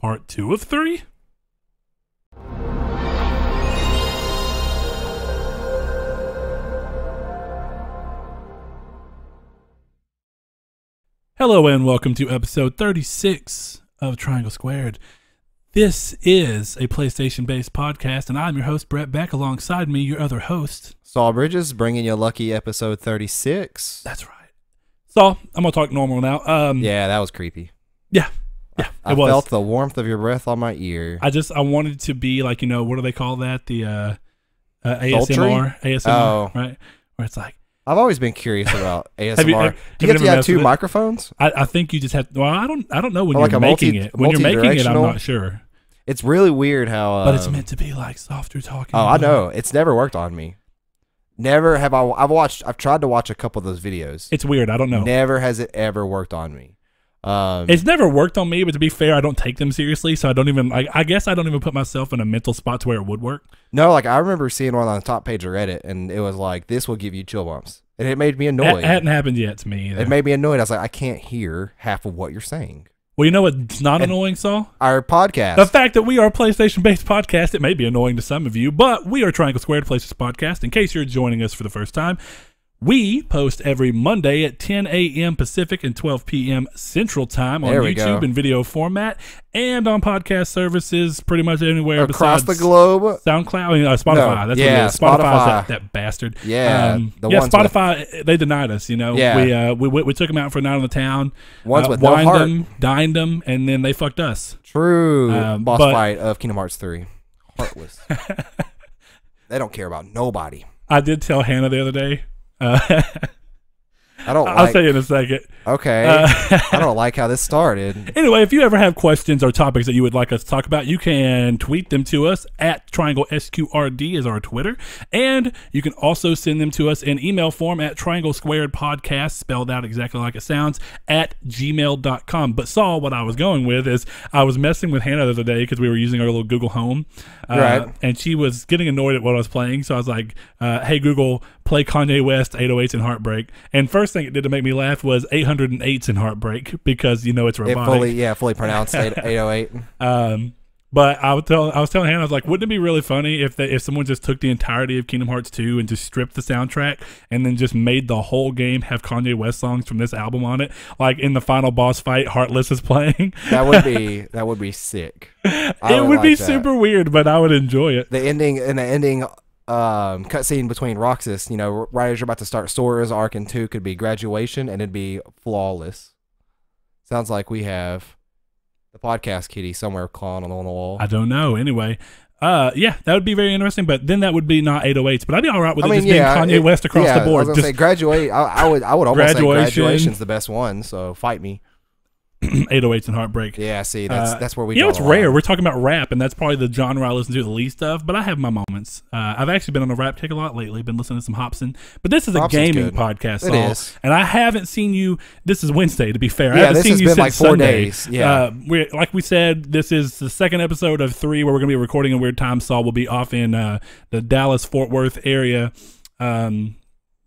part 2 of 3? Hello and welcome to episode 36 of Triangle Squared. This is a PlayStation-based podcast, and I'm your host, Brett Beck. Alongside me, your other host, Saul Bridges, bringing you lucky episode 36. That's right. Saul, I'm going to talk normal now. Yeah, that was creepy. Yeah, I felt the warmth of your breath on my ear. I wanted to be like, you know, what do they call that? The ASMR, right? Where it's like, I've always been curious about ASMR. Do you have to have two microphones? I think you just have. Well, I don't know when like you're making it. When you're making it, I'm not sure. It's really weird how. But it's meant to be like softer talking. Oh, I know. It's never worked on me. Never have I. I've tried to watch a couple of those videos. It's weird. I don't know. Never has it ever worked on me. It's never worked on me, but to be fair, I don't take them seriously, so I don't even. I guess I don't even put myself in a mental spot to where it would work. No, like I remember seeing one on the top page of Reddit, and it was like, "This will give you chill bumps," and it made me annoyed. It hadn't happened yet to me either. It made me annoyed. I was like, I can't hear half of what you're saying. Well, you know what's not annoying, Saul? Our podcast. The fact that we are a PlayStation-based podcast. It may be annoying to some of you, but we are Triangle Squared PlayStation Podcast. In case you're joining us for the first time, we post every Monday at 10 a.m. Pacific and 12 p.m. Central Time on YouTube in video format and on podcast services pretty much anywhere across besides the globe. SoundCloud, Spotify. No. That's what it is. Spotify's that bastard. Yeah, Spotify. They denied us. You know, yeah. we took them out for a night on the town. Ones with no heart. them, dined them, and then they fucked us. True boss fight of Kingdom Hearts 3. Heartless. They don't care about nobody. I did tell Hannah the other day. I'll say in a second. Okay. I don't like how this started. Anyway, if you ever have questions or topics that you would like us to talk about, you can tweet them to us at Triangle SQRD is our Twitter. And you can also send them to us in email form at Triangle Squared Podcast, spelled out exactly like it sounds, at gmail.com. But Saul, what I was going with is I was messing with Hannah the other day because we were using our little Google Home. Right. And she was getting annoyed at what I was playing. So I was like, hey, Google, play Kanye West 808s and Heartbreak. And first thing it did to make me laugh was 808s and Heartbreak because, you know, it's robotic. Fully pronounced 808. But I was telling Hannah, I was like, wouldn't it be really funny if someone just took the entirety of Kingdom Hearts 2 and just stripped the soundtrack and then just made the whole game have Kanye West songs from this album on it? Like in the final boss fight, Heartless is playing. That would be sick. It would be super weird, but I would enjoy it. The ending cutscene between Roxas, you know, right as you're about to start Sora's arc in 2 could be graduation, and it'd be flawless. Sounds like we have the podcast kitty somewhere clawing on the wall. I don't know. Anyway, yeah, that would be very interesting, but then that would be not 808s, but I'd be all right with it just being Kanye West across the board. I was gonna say graduate. I would almost say graduation's the best one, so fight me. 808s and Heartbreak. Yeah, see, that's where we. You know, it's rare. We're talking about rap, and that's probably the genre I listen to the least of. But I have my moments. I've actually been on a rap kick a lot lately. Been listening to some Hobson, but this is a gaming podcast, Saul, it is. And I haven't seen you. This is Wednesday, to be fair. Yeah, I haven't this seen has you been since like 4 Sunday. days. Yeah, like we said, this is the second episode of 3 where we're going to be recording in weird time. Saul will be off in the Dallas-Fort Worth area.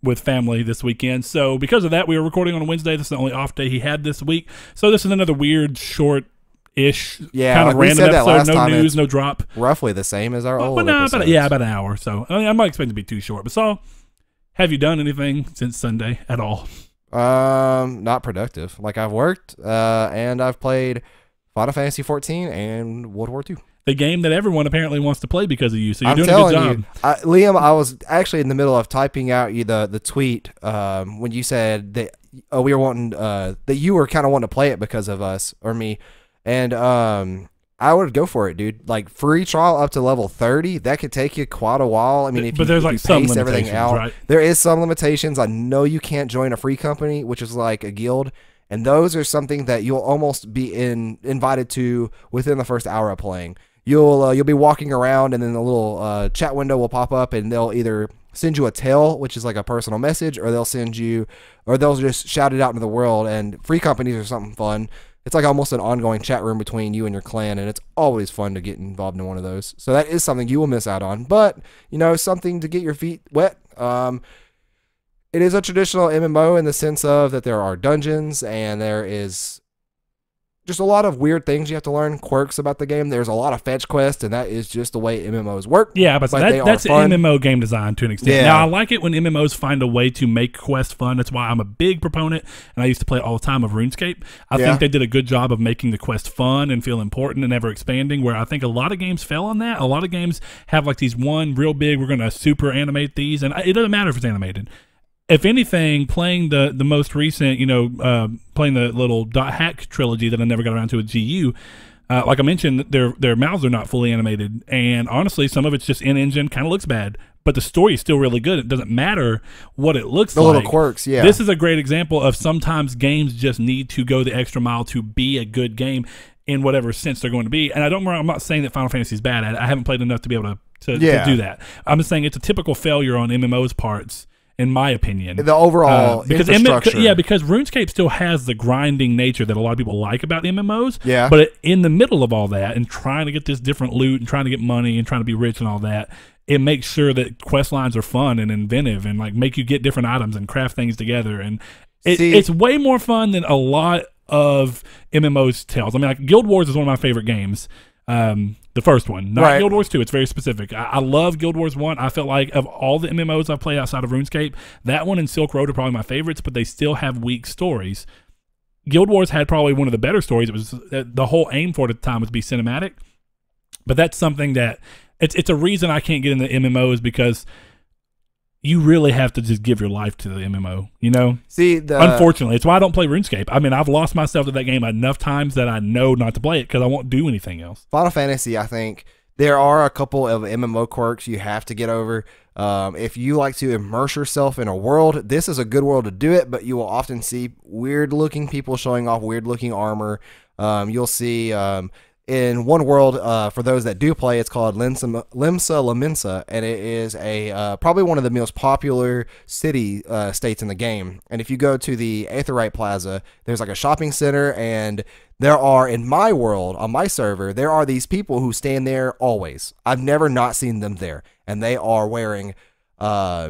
With family this weekend. So because of that, we were recording on a Wednesday. This is the only off day he had this week. So this is another weird, short-ish, kind of random episode. No news, no drop. Roughly the same as our old episodes. About an hour. So I'm not expecting to be too short. But Saul, have you done anything since Sunday at all? Not productive. Like I've worked, and I've played Final Fantasy 14 and World War II. The game that everyone apparently wants to play because of you. So you're doing a good job. Liam, I was actually in the middle of typing out the tweet when you said that we were wanting that you were kind of wanting to play it because of us or me, and I would go for it, dude. Like free trial up to level 30, that could take you quite a while. I mean, if there's you like some pace everything out, right? There is some limitations. I know you can't join a free company, which is like a guild. And those are something that you'll almost be invited to within the first hour of playing. You'll be walking around, and then the little chat window will pop up, and they'll either send you a tell, which is like a personal message, or they'll just shout it out into the world. And free companies are something fun. It's like almost an ongoing chat room between you and your clan, and it's always fun to get involved in one of those. So that is something you will miss out on, but you know, something to get your feet wet. It is a traditional MMO in the sense of that there are dungeons, and there is just a lot of weird things you have to learn, quirks about the game. There's a lot of fetch quests, and that is just the way MMOs work. Yeah, but that's fun. MMO game design to an extent. Yeah. Now, I like it when MMOs find a way to make quests fun. That's why I'm a big proponent, and I used to play it all the time, of RuneScape. I think they did a good job of making the quest fun and feel important and ever expanding, where I think a lot of games fail on that. A lot of games have like these one real big, we're going to super animate these, and it doesn't matter if it's animated. If anything, playing the most recent, playing the little .hack trilogy that I never got around to with GU, like I mentioned, their mouths are not fully animated, and honestly, some of it's just in-engine, kind of looks bad, but the story is still really good. It doesn't matter what it looks like. The little quirks, yeah. This is a great example of sometimes games just need to go the extra mile to be a good game in whatever sense they're going to be. And I'm not saying that Final Fantasy is bad at it. I haven't played enough to be able to do that. I'm just saying it's a typical failure on MMO's parts, in my opinion. The overall infrastructure. Because RuneScape still has the grinding nature that a lot of people like about MMOs. Yeah. But in the middle of all that and trying to get this different loot and trying to get money and trying to be rich and all that, it makes sure that quest lines are fun and inventive and like make you get different items and craft things together. And it's way more fun than a lot of MMOs tells. I mean, like Guild Wars is one of my favorite games. The first one, not Guild Wars 2. It's very specific. I love Guild Wars 1. I felt like of all the MMOs I've played outside of RuneScape, that one and Silk Road are probably my favorites, but they still have weak stories. Guild Wars had probably one of the better stories. It was the whole aim for it at the time was to be cinematic, but that's something that it's a reason I can't get into MMOs, because you really have to just give your life to the MMO, Unfortunately, it's why I don't play RuneScape. I mean, I've lost myself to that game enough times that I know not to play it because I won't do anything else. Final Fantasy, I think there are a couple of MMO quirks you have to get over. If you like to immerse yourself in a world, this is a good world to do it, but you will often see weird-looking people showing off weird-looking armor. You'll see... in one world, for those that do play, it's called Limsa Lominsa, and it is probably one of the most popular city states in the game. And if you go to the Aetheryte Plaza, there's like a shopping center, and there are, in my world, on my server, there are these people who stand there always. I've never not seen them there, and they are wearing, I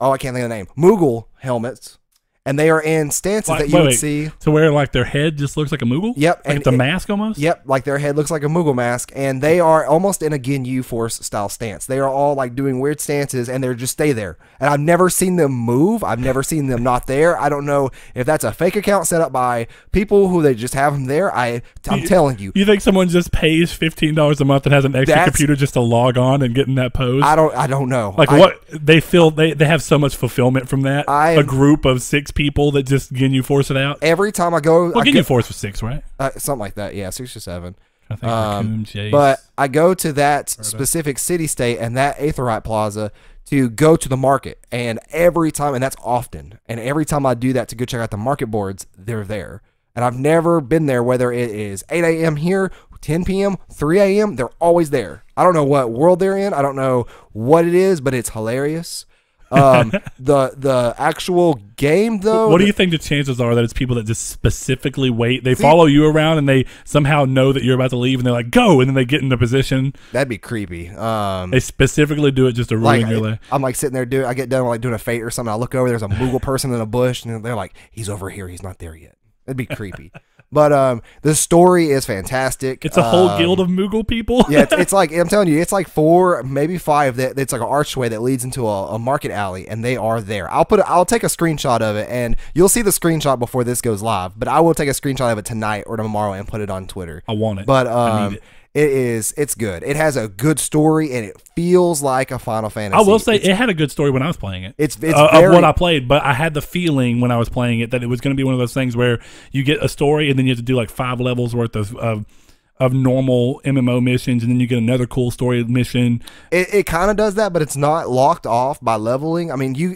can't think of the name, Moogle helmets. And they are in stances that you would see. So where like their head just looks like a Moogle? Yep. Like it's a mask almost? Yep. Like their head looks like a Moogle mask. And they are almost in a Ginyu Force style stance. They are all like doing weird stances and they're just stay there. And I've never seen them move. I've never seen them not there. I don't know if that's a fake account set up by people who they just have them there. I'm telling you. You think someone just pays $15 a month and has an extra computer just to log on and get in that pose? I don't know. Like what they feel they have so much fulfillment from that. A group of 6 people that just Ginyu Force it out. Every time I go, Ginyu Force was 6, right? Something like that. Yeah, 6 or 7. I think Raccoon, Jace, but I go to that specific city state and that Aetheryte Plaza to go to the market, and every time, and that's often, and every time I do that to go check out the market boards, they're there. And I've never been there, whether it is 8 a.m. here, 10 p.m., 3 a.m., they're always there. I don't know what world they're in. I don't know what it is, but it's hilarious. The actual game, though. What do you think the chances are that it's people that just specifically wait? They follow you around and they somehow know that you're about to leave and they're like, go, and then they get into position. That'd be creepy. They specifically do it just to ruin your life. I'm like sitting there I get done like doing a fate or something. I look over, there's a Moogle person in a bush, and they're like, he's over here, he's not there yet. That'd be creepy. But the story is fantastic. It's a whole guild of Moogle people. Yeah, it's like, I'm telling you, it's like 4, maybe 5. It's like an archway that leads into a market alley, and they are there. I'll take a screenshot of it, and you'll see the screenshot before this goes live. But I will take a screenshot of it tonight or tomorrow and put it on Twitter. I want it. But I need it. It's good. It has a good story, and it feels like a Final Fantasy. I will say it had a good story when I was playing it. It's of what I played, but I had the feeling when I was playing it that it was going to be one of those things where you get a story and then you have to do like 5 levels worth of normal MMO missions, and then you get another cool story mission. It kind of does that, but it's not locked off by leveling. I mean, you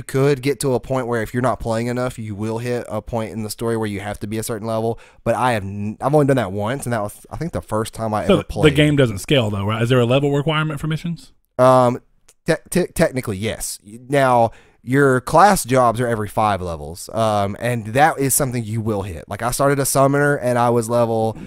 could get to a point where if you're not playing enough, you will hit a point in the story where you have to be a certain level. But I've only done that once, and that was, I think, the first time I ever played. The game doesn't scale though, right? Is there a level requirement for missions? Technically, yes. Now, your class jobs are every 5 levels, and that is something you will hit. Like I started a summoner, and I was level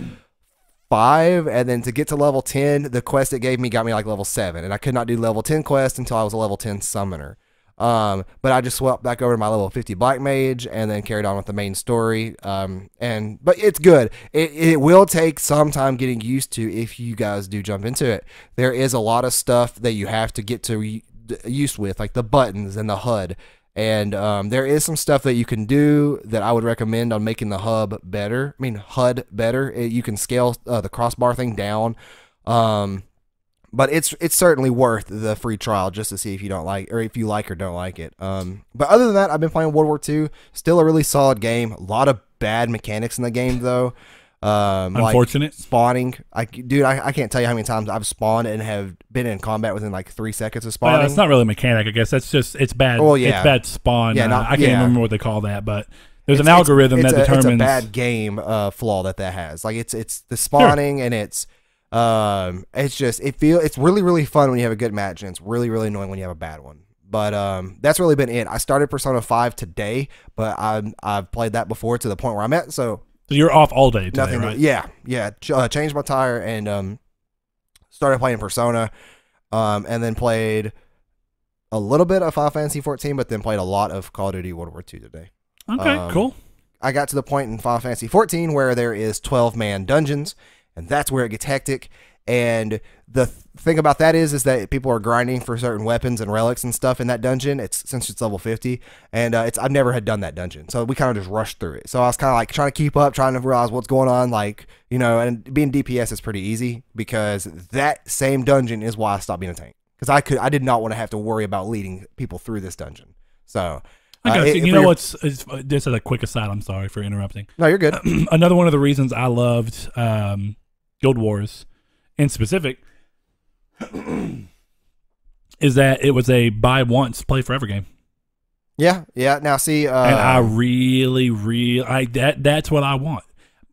5, and then to get to level 10, the quest it gave me got me like level 7, and I could not do level 10 quest until I was a level 10 summoner. But I just swapped back over to my level 50 Black Mage and then carried on with the main story. But it's good. It will take some time getting used to if you guys do jump into it. There is a lot of stuff that you have to get to used with, like the buttons and the HUD. And there is some stuff that you can do that I would recommend on making the HUD better. You can scale the crossbar thing down. But it's certainly worth the free trial just to see if you don't like, or if you like or don't like it. But other than that, I've been playing World War II. Still a really solid game. A lot of bad mechanics in the game though. Unfortunate. Like spawning. I can't tell you how many times I've spawned and have been in combat within like 3 seconds of spawning. It's not really a mechanic, I guess. That's just, it's bad. Well, yeah. It's bad spawn. I can't remember what they call that, but there's an algorithm that determines. It's a bad game flaw that has. Like it's the spawning, and it's really, really fun when you have a good match, and it's really, really annoying when you have a bad one. But that's really been it. I started Persona 5 today, but I've played that before to the point where I'm at. So you're off all day today, right? Yeah. Changed my tire and started playing Persona, and then played a little bit of Final Fantasy 14, but then played a lot of Call of Duty World War II today. Okay, cool. I got to the point in Final Fantasy 14 where there is 12-man dungeons, and that's where it gets hectic. And the thing about that is that people are grinding for certain weapons and relics and stuff in that dungeon. Since it's level 50, and I've never had done that dungeon, so we kind of just rushed through it. So I was kind of like trying to keep up, trying to realize what's going on, like, you know. And being DPS is pretty easy because that same dungeon is why I stopped being a tank, because I did not want to have to worry about leading people through this dungeon. So. You know what's just as a quick aside, I'm sorry for interrupting. No, you're good. Another one of the reasons I loved Guild Wars in specific is that it was a buy once, play forever game. Yeah. Now see, and I really, that's what I want.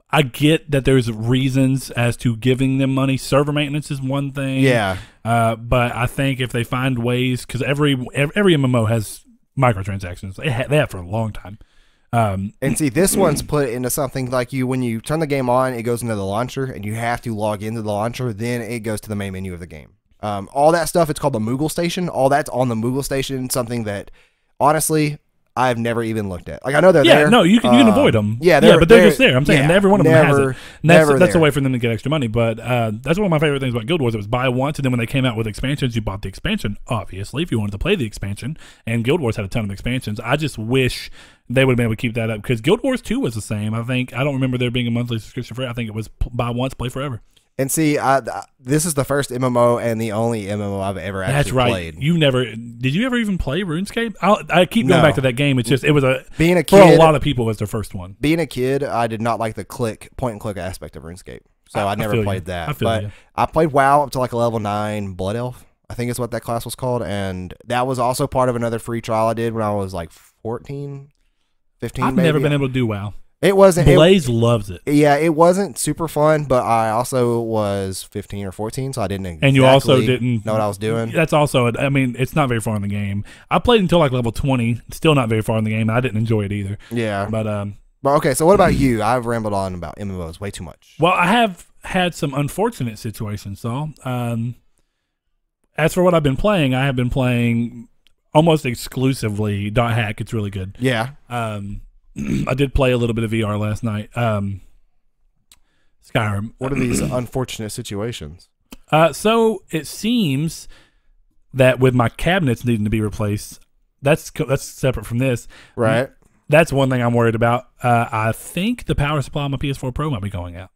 I get that there's reasons as to giving them money. Server maintenance is one thing. Yeah. But I think if they find ways, because every MMO has microtransactions. They have for a long time. And see, this one's put into something like when you turn the game on, it goes into the launcher, and you have to log into the launcher, then it goes to the main menu of the game. All that stuff, it's called the Moogle Station. All that's on the Moogle Station, something that, honestly, I've never even looked at. Like, I know they're there. Yeah, no, you can avoid them. Yeah, but they're just there. I'm saying every one of them has it. That's a way there. for them to get extra money. But that's one of my favorite things about Guild Wars. It was buy once, and then when they came out with expansions, you bought the expansion, obviously, if you wanted to play the expansion. And Guild Wars had a ton of expansions. I just wish they would have been able to keep that up, because Guild Wars 2 was the same. I don't remember there being a monthly subscription for it. I think it was buy once, play forever. And see, this is the first MMO and the only MMO I've ever actually played. Did you ever even play RuneScape? I keep going back to that game. It's just, it was being a kid, for a lot of people, it was their first one. Being a kid, I did not like the point and click aspect of RuneScape, so I never played that. But I played WoW up to like a level 9 Blood Elf, I think is what that class was called, and that was also part of another free trial I did when I was like 14, 15. I've never been able to do WoW. It wasn't. Blaze loves it. Yeah, it wasn't super fun, but I also was 15 or 14, so I didn't exactly and you also didn't know what I was doing. That's also, I mean, it's not very far in the game. I played until like level 20, still not very far in the game. I didn't enjoy it either. Yeah. But okay, so what about you? I've rambled on about MMOs way too much. Well, I have had some unfortunate situations, so as for what I've been playing, I have been playing almost exclusively .hack. It's really good. Yeah. I did play a little bit of VR last night. Skyrim. What are these unfortunate situations? So it seems that with my cabinets needing to be replaced, that's separate from this. Right. That's one thing I'm worried about. I think the power supply on my PS4 Pro might be going out,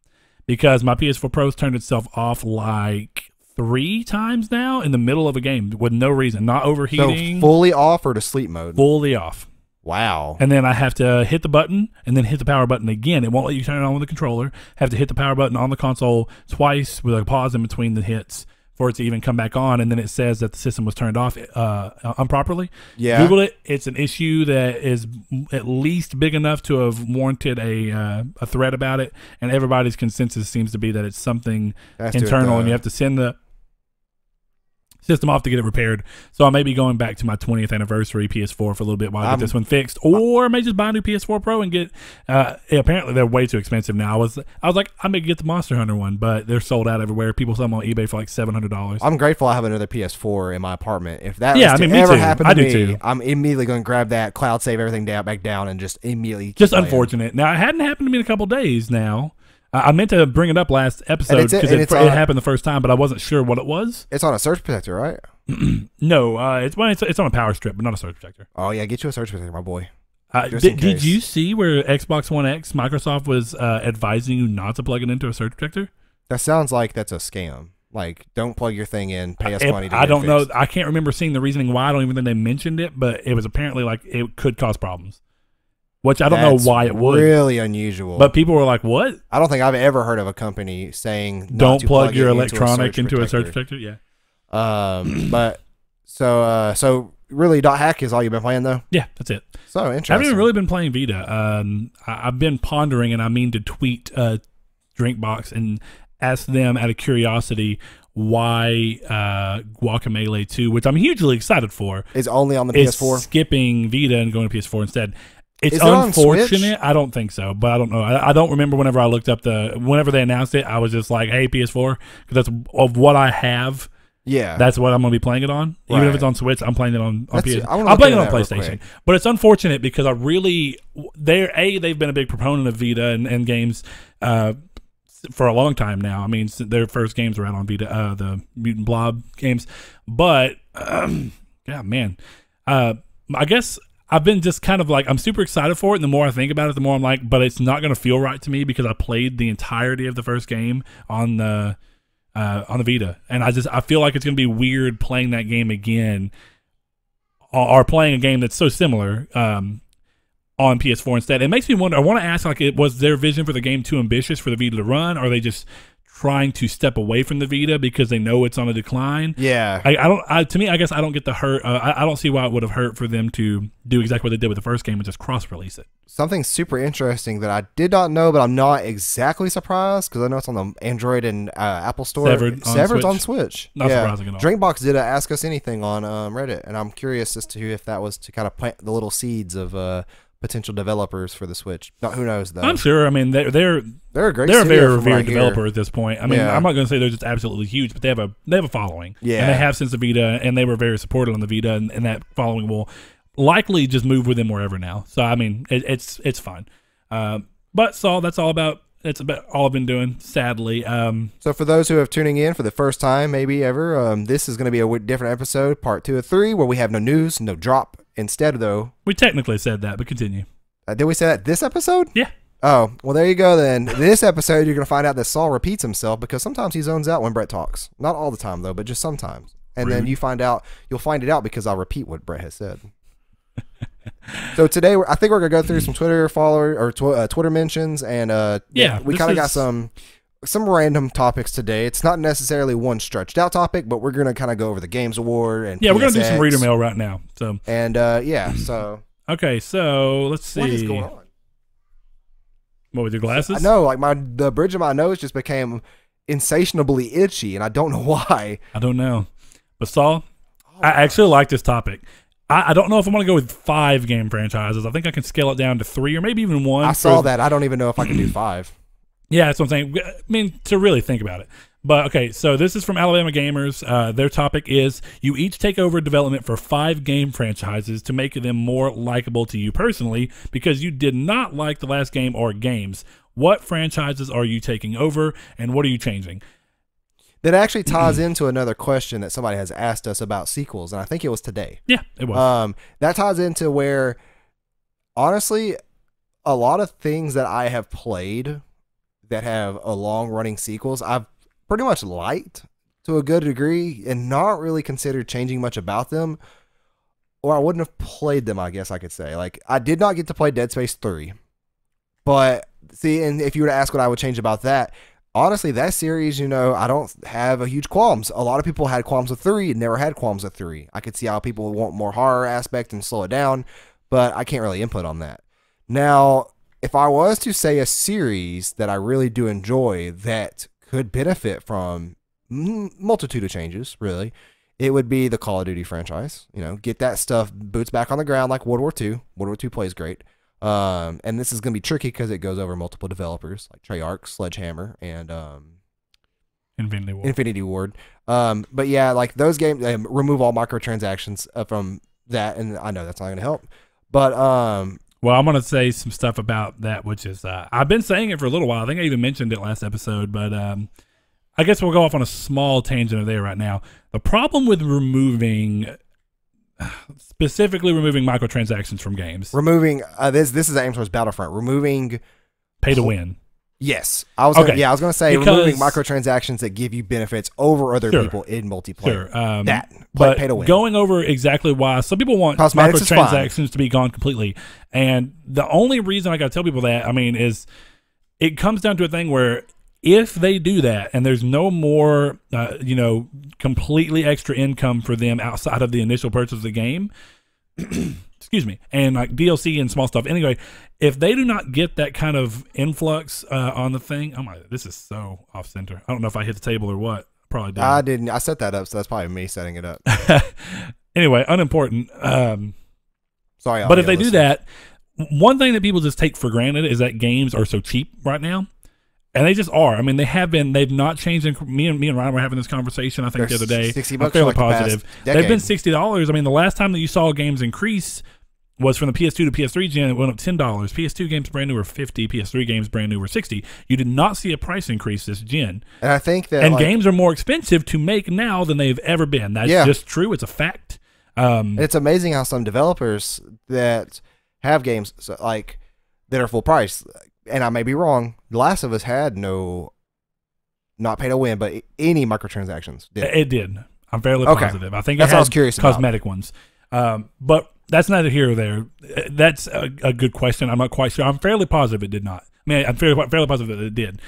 because my PS4 Pro's turned itself off like 3 times now in the middle of a game with no reason, not overheating. So fully off or to sleep mode? Fully off. Wow. And then I have to hit the button and then hit the power button again. It won't let you turn it on with the controller. Have to hit the power button on the console twice with a pause in between the hits for it to even come back on. And then it says that the system was turned off improperly. Yeah. Google it. It's an issue that is at least big enough to have warranted a thread about it. And everybody's consensus seems to be that it's something internal, and you have to send the system off to get it repaired. So I may be going back to my 20th anniversary PS4 for a little bit while I get this one fixed, or I may just buy a new PS4 Pro and get. Apparently they're way too expensive now. I was like, I may get the Monster Hunter one, but they're sold out everywhere. People sell them on eBay for like $700. I'm grateful I have another PS4 in my apartment. If that me ever too. happened I to do me, too. I'm immediately going to grab that, cloud save everything back down, and just immediately. Just unfortunate. Now it hadn't happened to me in a couple days now. I meant to bring it up last episode because it happened the first time, but I wasn't sure what it was. It's on a surge protector, right? No, it's on a power strip, but not a surge protector. Oh yeah, get you a surge protector, my boy. Did you see where Xbox One X, Microsoft was advising you not to plug it into a surge protector? That sounds like that's a scam. Like, don't plug your thing in, pay us money to get I don't it know. fixed. I can't remember seeing the reasoning why. I don't even think they mentioned it, but it was apparently like it could cause problems. Which I don't know why it would. Really unusual. But people were like, what? I don't think I've ever heard of a company saying don't plug your electronic into a surge protector. Yeah. But so really .hack is all you've been playing though? Yeah, that's it. So interesting. I haven't even really been playing Vita. I've been pondering, and I mean to tweet Drinkbox and ask them out of curiosity why Guacamelee 2, which I'm hugely excited for, is only on the PS4, skipping Vita and going to PS4 instead. It's on Switch? unfortunate. I don't think so, but I don't know. I don't remember whenever I looked up whenever they announced it, I was just like, hey, PS4, because that's of what I have. Yeah. That's what I'm going to be playing it on. Even Right. if it's on Switch, I'm playing it on PS. I'm playing it on PlayStation. But it's unfortunate because they've been a big proponent of Vita and games for a long time now. I mean, their first games were out on Vita, the Mutant Blob games. But, yeah, man. I guess I've been just kind of like, I'm super excited for it. And the more I think about it, the more I'm like, but it's not going to feel right to me because I played the entirety of the first game on the Vita. And I feel like it's going to be weird playing that game again or playing a game that's so similar on PS4 instead. It makes me wonder, I want to ask, like, was their vision for the game too ambitious for the Vita to run? Or are they just trying to step away from the Vita because they know it's on a decline? Yeah. To me, I guess I don't get the hurt. I don't see why it would have hurt for them to do exactly what they did with the first game and just cross-release it. Something super interesting that I did not know, but I'm not exactly surprised because I know it's on the Android and Apple Store. Severed's on Switch. Not surprising at all. Drinkbox did ask us anything on Reddit, and I'm curious as to if that was to kind of plant the little seeds of potential developers for the Switch. Who knows though? I'm sure. I mean, they're a great they're a very studio from revered right developer here. at this point. I mean, Yeah. I'm not going to say they're just absolutely huge, but they have a following. Yeah. And they have since the Vita, and they were very supported on the Vita, and that following will likely just move with them wherever now. So I mean, it's fine. But Saul, that's about all I've been doing. Sadly. So for those who have tuning in for the first time, maybe ever, this is going to be a different episode, part 2 of 3, where we have no news, no drop. Instead, though, we technically said that, but continue. did we say that this episode? Yeah. Oh, well, there you go then. This episode, you're going to find out that Saul repeats himself because sometimes he zones out when Brett talks. Not all the time, though, but just sometimes. And then you'll find it out because I'll repeat what Brett has said. So today, I think we're going to go through some Twitter follower or Twitter mentions, and we kind of got some random topics today. It's not necessarily one stretched out topic, but we're going to kind of go over the Games Award and yeah, PSX. we're going to do some reader mail right now. So and so okay, so let's see what is going on. What with your glasses? I know, like the bridge of my nose just became insatiably itchy, and I don't know why. I don't know, but Saul, I actually like this topic. I don't know if I'm going to go with 5 game franchises. I think I can scale it down to 3 or maybe even 1. I saw that. I don't even know if I can do 5. Yeah, that's what I'm saying. I mean, to really think about it. But, okay, so this is from Alabama Gamers. Their topic is, you each take over development for 5 game franchises to make them more likable to you personally because you did not like the last game or games. What franchises are you taking over, and what are you changing? That actually ties into another question that somebody has asked us about sequels, and I think it was today. Yeah, it was. That ties into where, honestly, a lot of things that I have played that have a long-running sequels, I've pretty much liked to a good degree and not really considered changing much about them, or I wouldn't have played them, I guess I could say. Like, I did not get to play Dead Space 3, but, see, and if you were to ask what I would change about that, honestly, that series, I don't have a huge qualms. A lot of people had qualms with 3 and never had qualms with 3. I could see how people want more horror aspect and slow it down, but I can't really input on that. Now, if I was to say a series that I really do enjoy that could benefit from multitude of changes, really, it would be the Call of Duty franchise. You know, get that stuff boots back on the ground like World War II. World War II plays great. And this is going to be tricky because it goes over multiple developers like Treyarch, Sledgehammer, and Infinity Ward. But yeah, like those games, remove all microtransactions from that, and I know that's not going to help. But well, I'm going to say some stuff about that, which is I've been saying it for a little while. I think I even mentioned it last episode, but I guess we'll go off on a small tangent there right now. The problem with specifically removing microtransactions from games, this is aimed towards Battlefront, removing pay to win. Yes, I was going to say removing microtransactions that give you benefits over other people in multiplayer. But pay to win. Going over exactly why some people want Cosmetics microtransactions to be gone completely, and the only reason I got to tell people that, I mean, is it comes down to a thing where if they do that and there's no more, completely extra income for them outside of the initial purchase of the game. Excuse me, and like DLC and small stuff. Anyway, if they do not get that kind of influx on the thing, oh my, this is so off center. I don't know if I hit the table or what. Probably did. I didn't. I set that up, so that's probably me setting it up. Anyway, unimportant. Sorry, but if they do that, one thing that people just take for granted is that games are so cheap right now. And they just are. I mean, they have been. They've not changed. Me and Ryan were having this conversation, I think, the other day. $60 I'm fairly like positive. They've been $60. I mean, the last time that you saw games increase was from the PS2 to PS3 gen. It went up $10. PS2 games brand new were $50. PS3 games brand new were $60. You did not see a price increase this gen. And I think that games are more expensive to make now than they've ever been. That's just true. It's a fact. It's amazing how some developers that have games that are full price. And I may be wrong. The Last of Us had not pay to win, but any microtransactions. It did. I'm fairly positive. I think that's it had what I was curious cosmetic ones. But that's neither here or there. That's a good question. I'm not quite sure. I'm fairly positive it did not. I mean, I'm fairly positive that it did.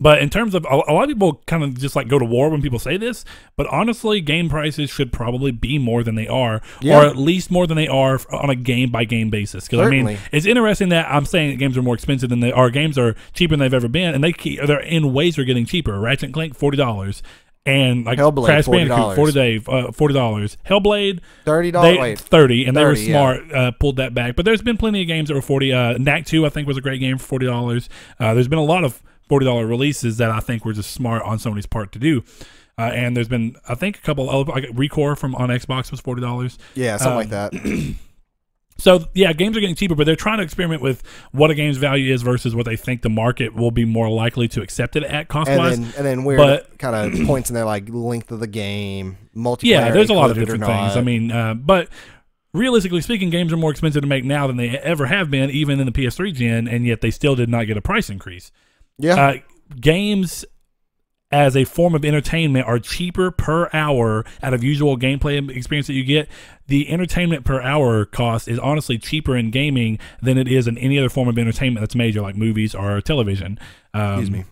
But in terms of a lot of people kind of just like go to war when people say this, but honestly, game prices should probably be more than they are, or at least more than they are on a game by game basis. Because I mean, it's interesting that I'm saying that games are more expensive than they are. Games are cheaper than they've ever been, and they're in ways they're getting cheaper. Ratchet and Clank $40, and like Hellblade, Crash Bandicoot $40. Hellblade $30. $30, and they were smart, pulled that back. But there's been plenty of games that were $40. Knack 2 I think was a great game for $40. There's been a lot of $40 releases that I think were just smart on Sony's part to do. And there's been, I think, a couple of Recore on Xbox was $40. Yeah, something like that. So, yeah, games are getting cheaper, but they're trying to experiment with what a game's value is versus what they think the market will be more likely to accept it at cost-wise. And then weird kind of points in there like length of the game, multiplayer. Yeah, there's a lot of different things. I mean, but realistically speaking, games are more expensive to make now than they ever have been, even in the PS3 gen, and yet they still did not get a price increase. Yeah. Games as a form of entertainment are cheaper per hour out of usual gameplay experience that you get. The entertainment per hour cost is honestly cheaper in gaming than it is in any other form of entertainment that's major, like movies or television. Excuse me.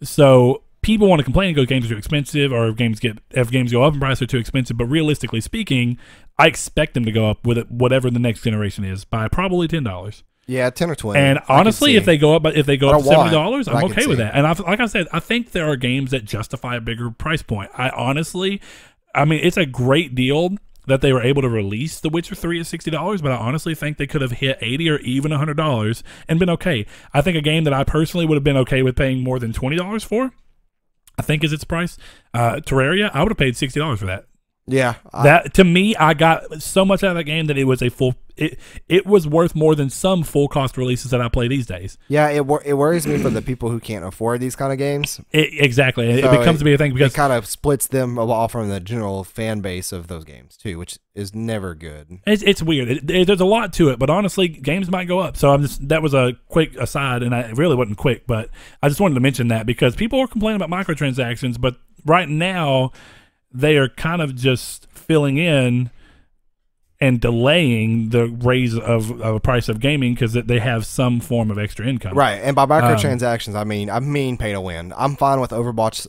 So people want to complain and go, games are too expensive, or if games go up in price, they're too expensive. But realistically speaking, I expect them to go up with whatever the next generation is by probably $10. Yeah, 10 or 20. And honestly, if they go up to $70, I'm okay with that. And like I said, I think there are games that justify a bigger price point. I mean, it's a great deal that they were able to release The Witcher 3 at $60, but I honestly think they could have hit $80 or even $100 and been okay. I think a game that I personally would have been okay with paying more than $20 for, I think is its price. Terraria, I would have paid $60 for that. Yeah, that to me, I got so much out of that game that it was a full. It was worth more than some full cost releases that I play these days. Yeah, it worries me for the people who can't afford these kind of games. Exactly, so it becomes to be a thing because it kind of splits them off from the general fan base of those games too, which is never good. It's weird. There's a lot to it, but honestly, games might go up. So that was a quick aside, and it really wasn't quick, but I just wanted to mention that because people are complaining about microtransactions, but right now they are kind of just filling in and delaying the raise of a price of gaming because they have some form of extra income. Right, and by microtransactions, I mean pay to win. I'm fine with Overwatch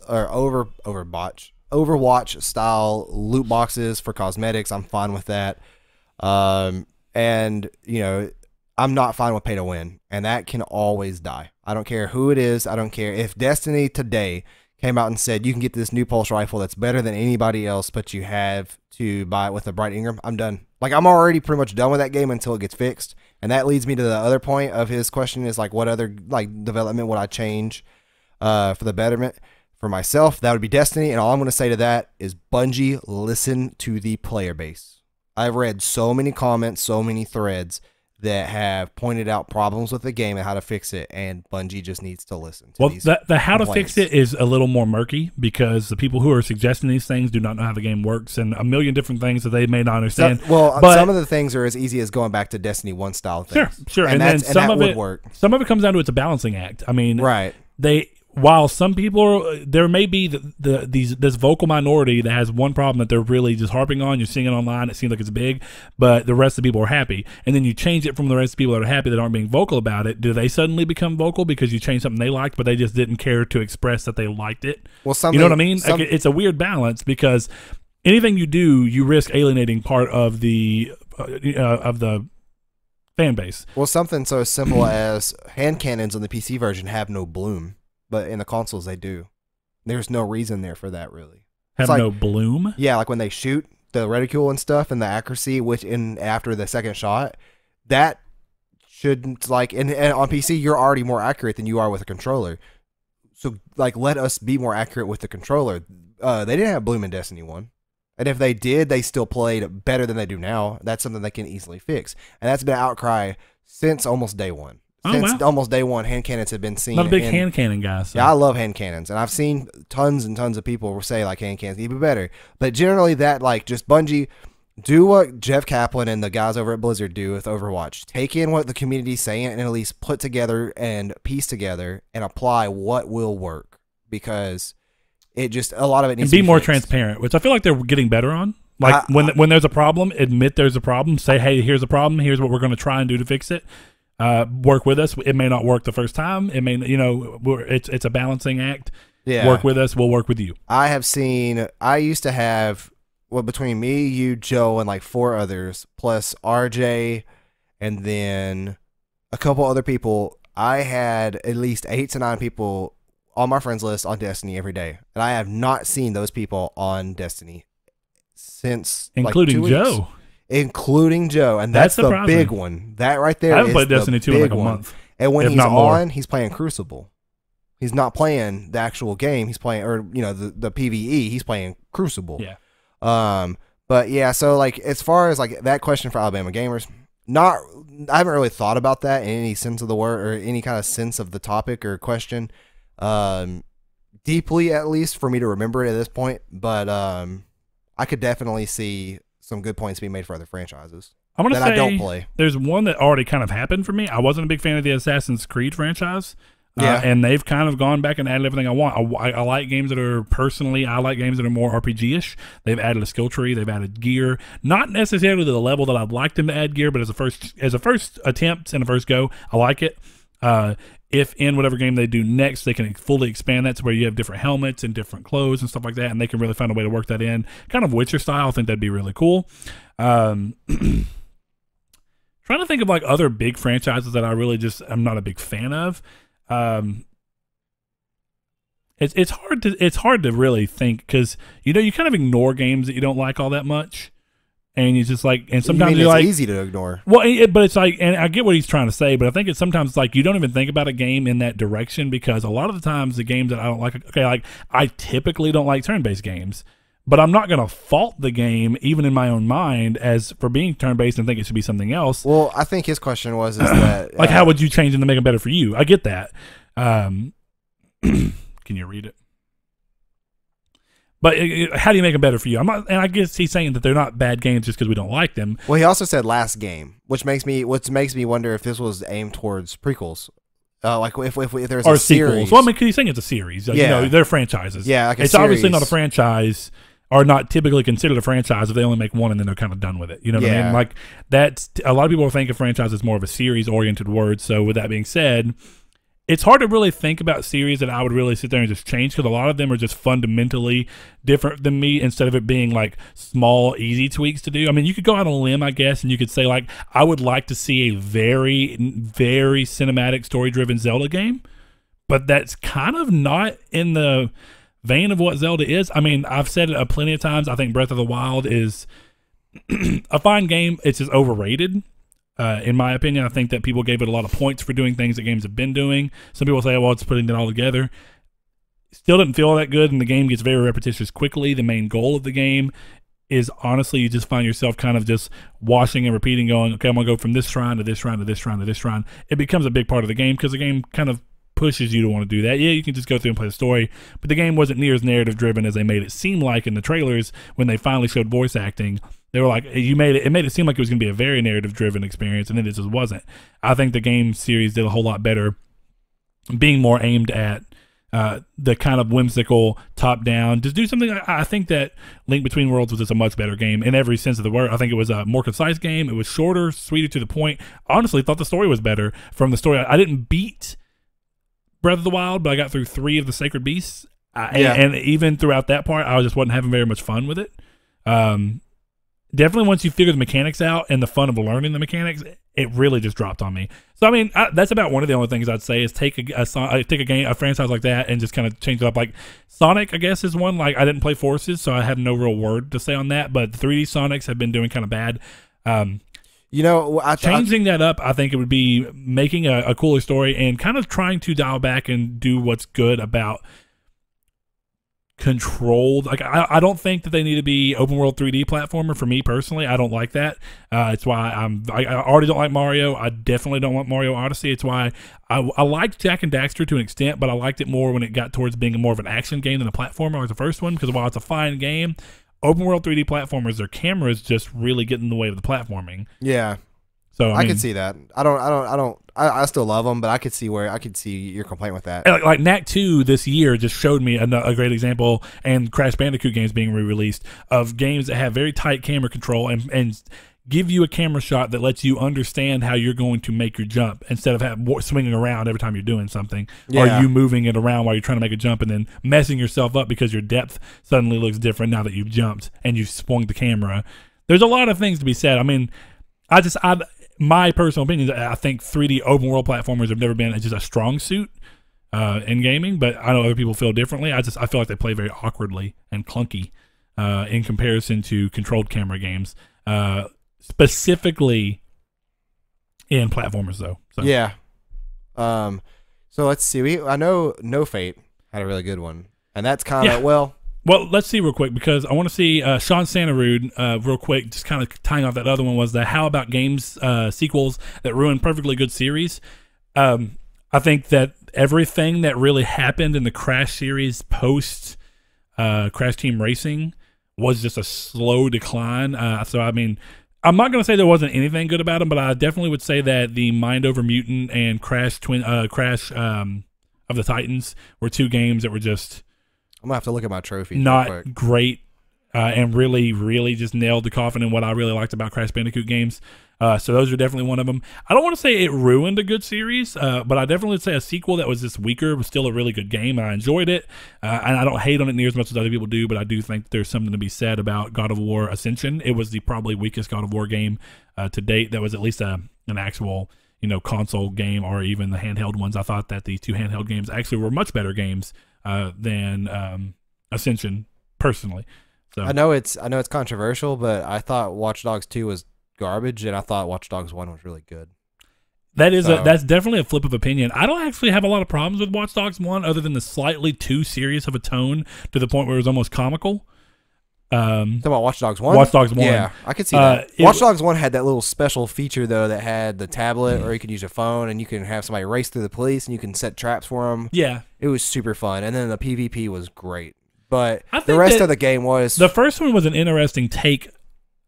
style loot boxes for cosmetics. I'm fine with that. And I'm not fine with pay to win, and that can always die. I don't care who it is. I don't care if Destiny today came out and said, you can get this new pulse rifle that's better than anybody else, but you have to buy it with a Bright Ingram, I'm done. Like, I'm already pretty much done with that game until it gets fixed. And that leads me to the other point of his question is, like, what other, like, development would I change for the betterment for myself? That would be Destiny. And all I'm going to say to that is, Bungie, listen to the player base. I've read so many comments, so many threads that have pointed out problems with the game and how to fix it, and Bungie just needs to listen to these the how complaints. to fix it is a little more murky because the people who are suggesting these things do not know how the game works and a million different things that they may not understand. Some of the things are as easy as going back to Destiny 1 style things. Sure. And then some of would it work. Some of it comes down to it's a balancing act. I mean, right. While some people there may be this vocal minority that has one problem that they're really just harping on. You're seeing it online. It seems like it's big, but the rest of the people are happy. And then you change it from the rest of the people that are happy that aren't being vocal about it. Do they suddenly become vocal because you changed something they liked, but they just didn't care to express that they liked it? Well, you know what I mean? Like, it's a weird balance because anything you do, you risk alienating part of the fan base. Well, something so simple as hand cannons on the PC version have no bloom. But in the consoles, they do. There's no reason there for that, really. Have no bloom? Yeah, like when they shoot the reticule and stuff and the accuracy, which after the second shot, that shouldn't, like, and on PC, you're already more accurate than you are with a controller. So, like, let us be more accurate with the controller. They didn't have bloom in Destiny 1. And if they did, they still played better than they do now. That's something they can easily fix. And that's been an outcry since almost day one. Since almost day one, hand cannons have been seen. Not a big hand cannon guy. So. Yeah, I love hand cannons, and I've seen tons and tons of people say like hand cannons need to be better. But generally, that like just Bungie, do what Jeff Kaplan and the guys over at Blizzard do with Overwatch. Take in what the community's saying and at least put together and piece together and apply what will work, because it just a lot of it needs to be more fixed. Transparent, which I feel like they're getting better on. Like when there's a problem, admit there's a problem. Say, hey, here's a problem. Here's what we're going to try and do to fix it. Work with us. It may not work the first time. It may, it's a balancing act. Yeah. Work with us. We'll work with you. I used to have, between me, you, Joe, and like 4 others, plus RJ, and then a couple other people. I had at least 8 to 9 people on my friends list on Destiny every day. And I have not seen those people on Destiny since, including like 2 weeks. Joe. Including Joe, and that's the big one. That right there. I haven't played Destiny 2 in like a month. And when he's on, he's playing Crucible. He's not playing the actual game. He's playing, or the PvE. He's playing Crucible. Yeah. But yeah. So like, as far as like that question for Alabama gamers, I haven't really thought about that in any sense of the word or any kind of sense of the topic or question, deeply at least for me to remember it at this point. But I could definitely see some good points being made for other franchises I don't play. There's one that already kind of happened for me. I wasn't a big fan of the Assassin's Creed franchise. And they've kind of gone back and added everything I want. I like games that are I like games that are more RPG-ish. They've added a skill tree. They've added gear. Not necessarily to the level that I'd like them to add gear, but as a first attempt and a first go, I like it. If in whatever game they do next, they can fully expand that to where you have different helmets and different clothes and stuff like that, and they can really find a way to work that in, kind of Witcher style. I think that'd be really cool. Trying to think of like other big franchises that I really I'm not a big fan of. It's hard to really think because you kind of ignore games that you don't like all that much. And you just like, and sometimes it's easy to ignore. Well, but it's like, and I get what he's trying to say, but I think it's sometimes like you don't even think about a game in that direction because a lot of the times the games that I don't like, like I typically don't like turn-based games, but I'm not going to fault the game even in my own mind as for being turn-based and think it should be something else. Well, I think his question is that like how would you change them to make them better for you? I get that. Can you read it? But how do you make them better for you? And I guess he's saying that they're not bad games just because we don't like them. Well, he also said last game, which makes me wonder if this was aimed towards prequels, like if there's a series. Sequels. Well, I mean, because he's saying it's a series. Yeah, they're franchises. Yeah, like it's obviously not a franchise, or not typically considered a franchise if they only make one and then they're kind of done with it. You know what I mean? Like that's a lot of people think a franchise is more of a series-oriented word. So with that being said, it's hard to really think about series that I would really sit there and just change because a lot of them are just fundamentally different than me instead of it being like small, easy tweaks to do. I mean, you could go out on a limb, I guess, and you could say like, I would like to see a very, very cinematic, story-driven Zelda game, but that's kind of not in the vein of what Zelda is. I mean, I've said it plenty of times. I think Breath of the Wild is a fine game. It's just overrated. In my opinion, I think that people gave it a lot of points for doing things that games have been doing. Some people say, well, it's putting it all together. Still didn't feel that good, and the game gets very repetitious quickly. The main goal of the game is, honestly, you just find yourself kind of just washing and repeating, going, okay, I'm going to go from this shrine to this shrine to this shrine to this shrine. It becomes a big part of the game because the game kind of pushes you to want to do that. Yeah, you can just go through and play the story, but the game wasn't near as narrative driven as they made it seem like in the trailers when they finally showed voice acting. They were like, it made it seem like it was going to be a very narrative driven experience, and then it just wasn't. I think the game series did a whole lot better being more aimed at the kind of whimsical top down. Just do something. I think that Link Between Worlds was just a much better game in every sense of the word. I think it was a more concise game. It was shorter, sweeter to the point. Honestly, thought the story was better. From the story, I didn't beat Breath of the Wild, but I got through 3 of the Sacred Beasts. And even throughout that part, I just wasn't having very much fun with it. Definitely once you figure the mechanics out and the fun of learning the mechanics, it really just dropped on me. So I mean, that's about one of the only things I'd say is take a franchise like that and just kind of change it up. Like Sonic, I guess, is one. Like I didn't play Forces, so I have no real word to say on that. But the 3D Sonics have been doing kind of bad. Changing that up, I think it would be making a cooler story and kind of trying to dial back and do what's good about controlled. Like I don't think that they need to be open world 3D platformer. For me personally, I don't like that. It's why I already don't like Mario. I definitely don't want Mario Odyssey. It's why I liked Jack and Daxter to an extent, but I liked it more when it got towards being more of an action game than a platformer like the first one, because while it's a fine game, open world 3D platformers, their cameras just really get in the way of the platforming. Yeah. So I could see that. I still love them, but I could see your complaint with that. Like Knack 2 this year just showed me a great example, and Crash Bandicoot games being re-released, of games that have very tight camera control and give you a camera shot that lets you understand how you're going to make your jump instead of swinging around every time you're doing something, or you moving it around while you're trying to make a jump and then messing yourself up because your depth suddenly looks different now that you've jumped and you've swung the camera. There's a lot of things to be said. I mean, my personal opinion is I think 3D open world platformers have never been just a strong suit in gaming, but I know other people feel differently. I feel like they play very awkwardly and clunky in comparison to controlled camera games, specifically in platformers though. So. Yeah. So let's see. I know No Fate had a really good one, and that's kind of Well, let's see real quick, because I want to see Sean Santarude real quick, just kind of tying off that other one, was the How About Games sequels that ruined perfectly good series. I think that everything that really happened in the Crash series post Crash Team Racing was just a slow decline. So, I mean, I'm not going to say there wasn't anything good about them, but I definitely would say that the Mind Over Mutant and Crash of the Titans were 2 games that were just... I'm going to have to look at my trophies. Not great, and really, really just nailed the coffin in what I really liked about Crash Bandicoot games. So those are definitely one of them. I don't want to say it ruined a good series, but I definitely would say a sequel that was just weaker was still a really good game, and I enjoyed it. And I don't hate on it near as much as other people do, but I do think there's something to be said about God of War Ascension. It was the probably weakest God of War game to date that was at least an actual console game, or even the handheld ones. I thought that the 2 handheld games actually were much better games than Ascension, personally. So I know it's controversial, but I thought Watch Dogs 2 was garbage, and I thought Watch Dogs 1 was really good. That's definitely a flip of opinion. I don't actually have a lot of problems with Watch Dogs 1, other than the slightly too serious of a tone to the point where it was almost comical. Talking about Watch Dogs 1? Watch Dogs 1. Yeah, I could see that. Watch Dogs 1 had that little special feature, though, that had the tablet, or you could use your phone, and you can have somebody race through the police, and you can set traps for them. Yeah. It was super fun, and then the PvP was great. But the rest of the game was... The first one was an interesting take,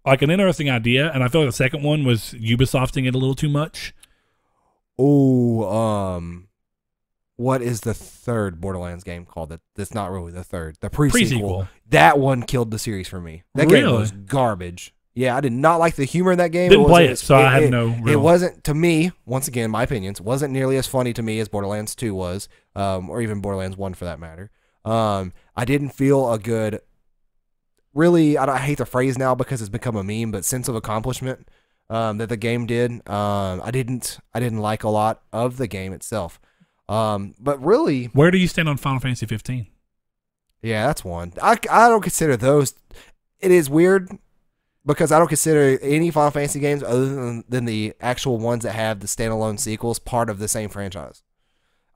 like an interesting idea, and I feel like the second one was Ubisofting it a little too much. Oh, what is the third Borderlands game called? That's not really the third. The pre-sequel. That one killed the series for me. That game was garbage. Yeah, I did not like the humor in that game. Didn't play it, so I have no real... It wasn't, to me, once again, my opinions, wasn't nearly as funny to me as Borderlands 2 was, or even Borderlands 1 for that matter. I didn't feel a good... Really, I hate the phrase now because it's become a meme, but sense of accomplishment that the game did. I didn't like a lot of the game itself. But really, where do you stand on Final Fantasy 15? Yeah, that's one. I don't consider those. It is weird because I don't consider any Final Fantasy games other than the actual ones that have the standalone sequels part of the same franchise.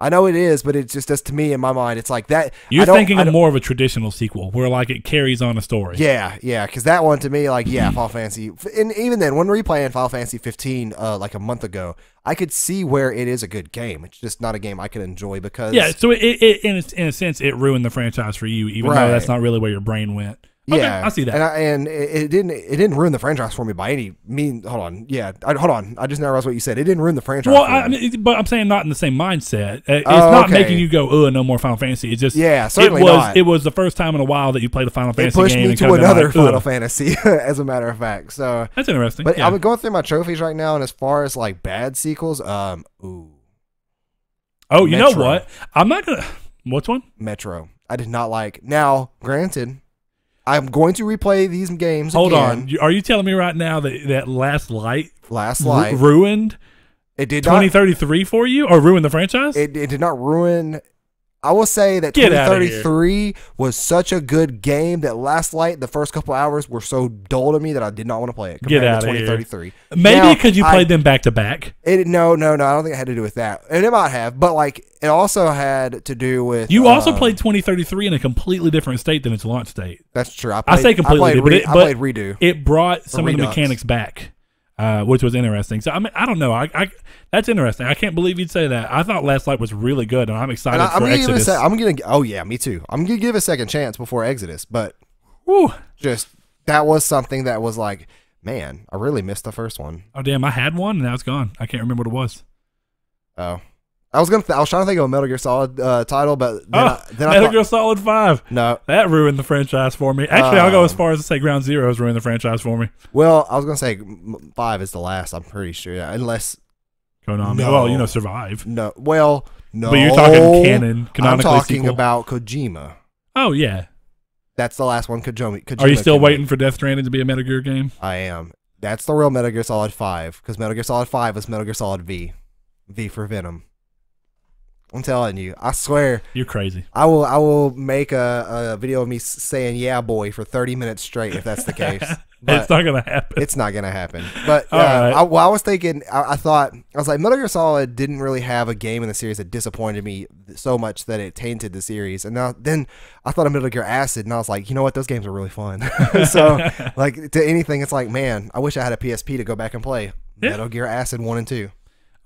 I know it is, but it just does to me in my mind. It's like that. You're thinking of more of a traditional sequel where like it carries on a story. Yeah, because that one to me, like, yeah, Final Fantasy, and even then, when replaying Final Fantasy 15 like a month ago, I could see where it is a good game. It's just not a game I could enjoy because so it in a sense it ruined the franchise for you, even though that's not really where your brain went. Okay, yeah, I see that, and it didn't ruin the franchise for me by any means. Hold on, I just now realized what you said. It didn't ruin the franchise. Well, but I'm saying not in the same mindset. It's not making you go, oh, no more Final Fantasy. It's just certainly not. It was the first time in a while that you played a Final Fantasy game. It pushed me to another Final Fantasy, as a matter of fact. So that's interesting. But I'm going through my trophies right now, and as far as like bad sequels, you know what? I'm not gonna. What's one? Metro. I did not like. Now, granted, I'm going to replay these games. Hold on. Are you telling me right now that Last Light ruined it did 2033 for you, or ruined the franchise? It did not ruin. I will say that 2033 was such a good game that Last Light, the first couple hours were so dull to me that I did not want to play it. Get out of 2033. Here. Maybe because you played them back to back. No. I don't think it had to do with that. And it might have, but like it also had to do with. You also played 2033 in a completely different state than its launch state. That's true. I say completely, I played Redo. It brought some of the mechanics back. Which was interesting. So I mean, I don't know. I that's interesting. I can't believe you'd say that. I thought Last Light was really good, and I'm excited for Exodus. Oh yeah, me too. I'm gonna give a second chance before Exodus, but just that was something that was like, man, I really missed the first one. Oh damn, I had one and now it's gone. I can't remember what it was. Oh. I was trying to think of a Metal Gear Solid title, but then Metal Gear Solid 5. No, that ruined the franchise for me. Actually, I'll go as far as to say Ground Zeroes ruined the franchise for me. Well, I was gonna say 5 is the last. I'm pretty sure, unless Konami. No. Well, Survive. No, well, no. But you're talking canon. I'm talking about Kojima. Oh yeah, that's the last one. Kojima. Are you still waiting for Death Stranding to be a Metal Gear game? I am. That's the real Metal Gear Solid 5 because Metal Gear Solid 5 was Metal Gear Solid V for Venom. I'm telling you, I swear. You're crazy. I will make a video of me saying "yeah, boy" for 30 minutes straight if that's the case. But it's not gonna happen. It's not gonna happen. But I was thinking, I was like, Metal Gear Solid didn't really have a game in the series that disappointed me so much that it tainted the series. And then I thought of Metal Gear Acid, and I was like, you know what, those games are really fun. So like to anything, it's like, man, I wish I had a PSP to go back and play Metal Gear Acid 1 and 2.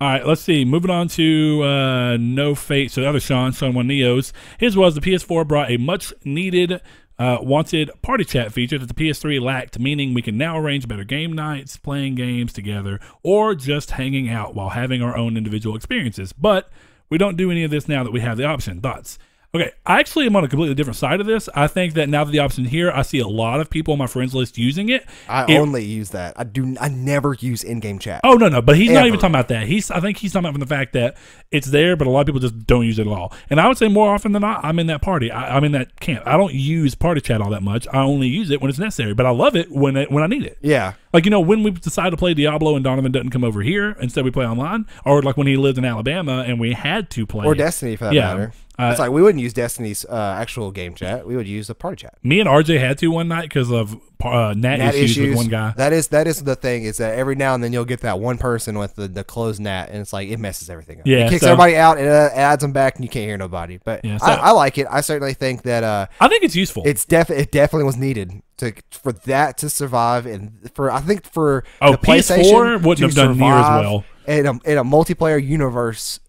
All right, let's see. Moving on to No Fate. So the other Sean One Neo's. His was the PS4 brought a much-needed, wanted party chat feature that the PS3 lacked, meaning we can now arrange better game nights, playing games together, or just hanging out while having our own individual experiences. But we don't do any of this now that we have the option. Thoughts? Okay, I actually am on a completely different side of this. I think that now that the option's here, I see a lot of people on my friends list using it. I only use that. I never use in-game chat. Oh no, but he's not even talking about that. I think he's talking about from the fact that it's there, but a lot of people just don't use it at all. And I would say more often than not, I'm in that party. I'm in that camp. I don't use party chat all that much. I only use it when it's necessary, but I love it when I need it. Yeah. Like, when we decide to play Diablo and Donovan doesn't come over here, instead we play online, or like when he lived in Alabama and we had to play. Or Destiny for that matter. It's like we wouldn't use Destiny's actual game chat. We would use the party chat. Me and RJ had to one night because of NAT issues with one guy. That is the thing, is that every now and then you'll get that one person with the closed NAT, and it's like it messes everything up. Yeah, it kicks everybody out, and it adds them back, and you can't hear nobody. But yeah, I like it. I certainly think that I think it's useful. It definitely was needed for that to survive, and for the PS4 PlayStation wouldn't have done near as well in a multiplayer universe.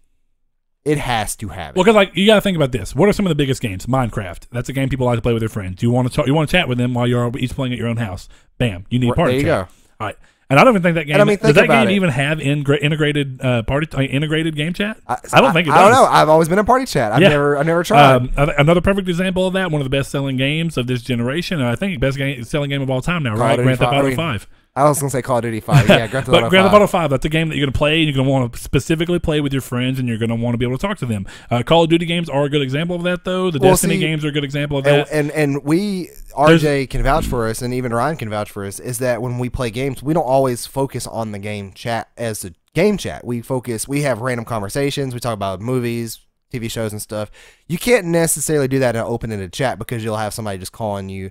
It has to have it. Well, because you got to think about this. What are some of the biggest games? Minecraft. That's a game people like to play with their friends. You want to chat with them while you're each playing at your own house. Bam, you need party chat. There you go. All right. And I don't even think that game. Does that game even have integrated integrated game chat? I don't think it does. I don't know. I've always been a party chat. I've never tried. Another perfect example of that. One of the best selling games of this generation, and I think best selling game of all time now. Right, Grand Theft Auto 5. I was going to say Call of Duty 5. Yeah, Grand Theft Auto 5. Grand Theft Auto 5, that's a game that you're going to play, and you're going to want to specifically play with your friends, and you're going to want to be able to talk to them. Call of Duty games are a good example of that, though. The Destiny games are a good example of that. And RJ can vouch for us, and even Ryan can vouch for us, is that when we play games, we don't always focus on the game chat as a game chat. We have random conversations. We talk about movies, TV shows and stuff. You can't necessarily do that in an open-ended chat because you'll have somebody just calling you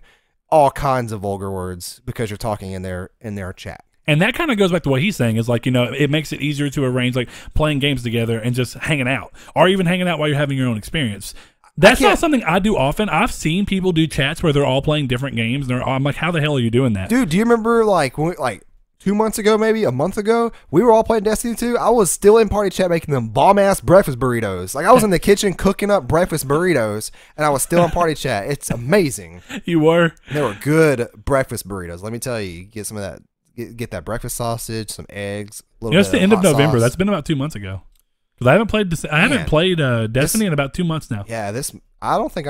all kinds of vulgar words because you're talking in their chat. And that kind of goes back to what he's saying is like, you know, it makes it easier to arrange like playing games together and just hanging out or even hanging out while you're having your own experience. That's not something I do often. I've seen people do chats where they're all playing different games. And I'm like, how the hell are you doing that? Dude, do you remember like 2 months ago, maybe a month ago, we were all playing Destiny 2. I was still in party chat making them bomb-ass breakfast burritos. Like, I was in the kitchen cooking up breakfast burritos, and I was still in party chat. It's amazing. You were? They were good breakfast burritos. Let me tell you, get some of that, get that breakfast sausage, some eggs, a little bit it's the end of November. Sauce. That's been about 2 months ago. Because I haven't played Destiny in about 2 months now. Yeah, I don't think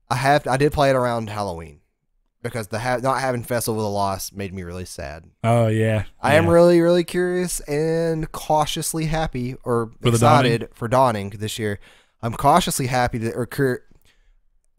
I did play it around Halloween. Because not having Festival of the Lost made me really sad. Oh, yeah. I am really, really curious and cautiously happy or excited for Dawning this year. I'm cautiously happy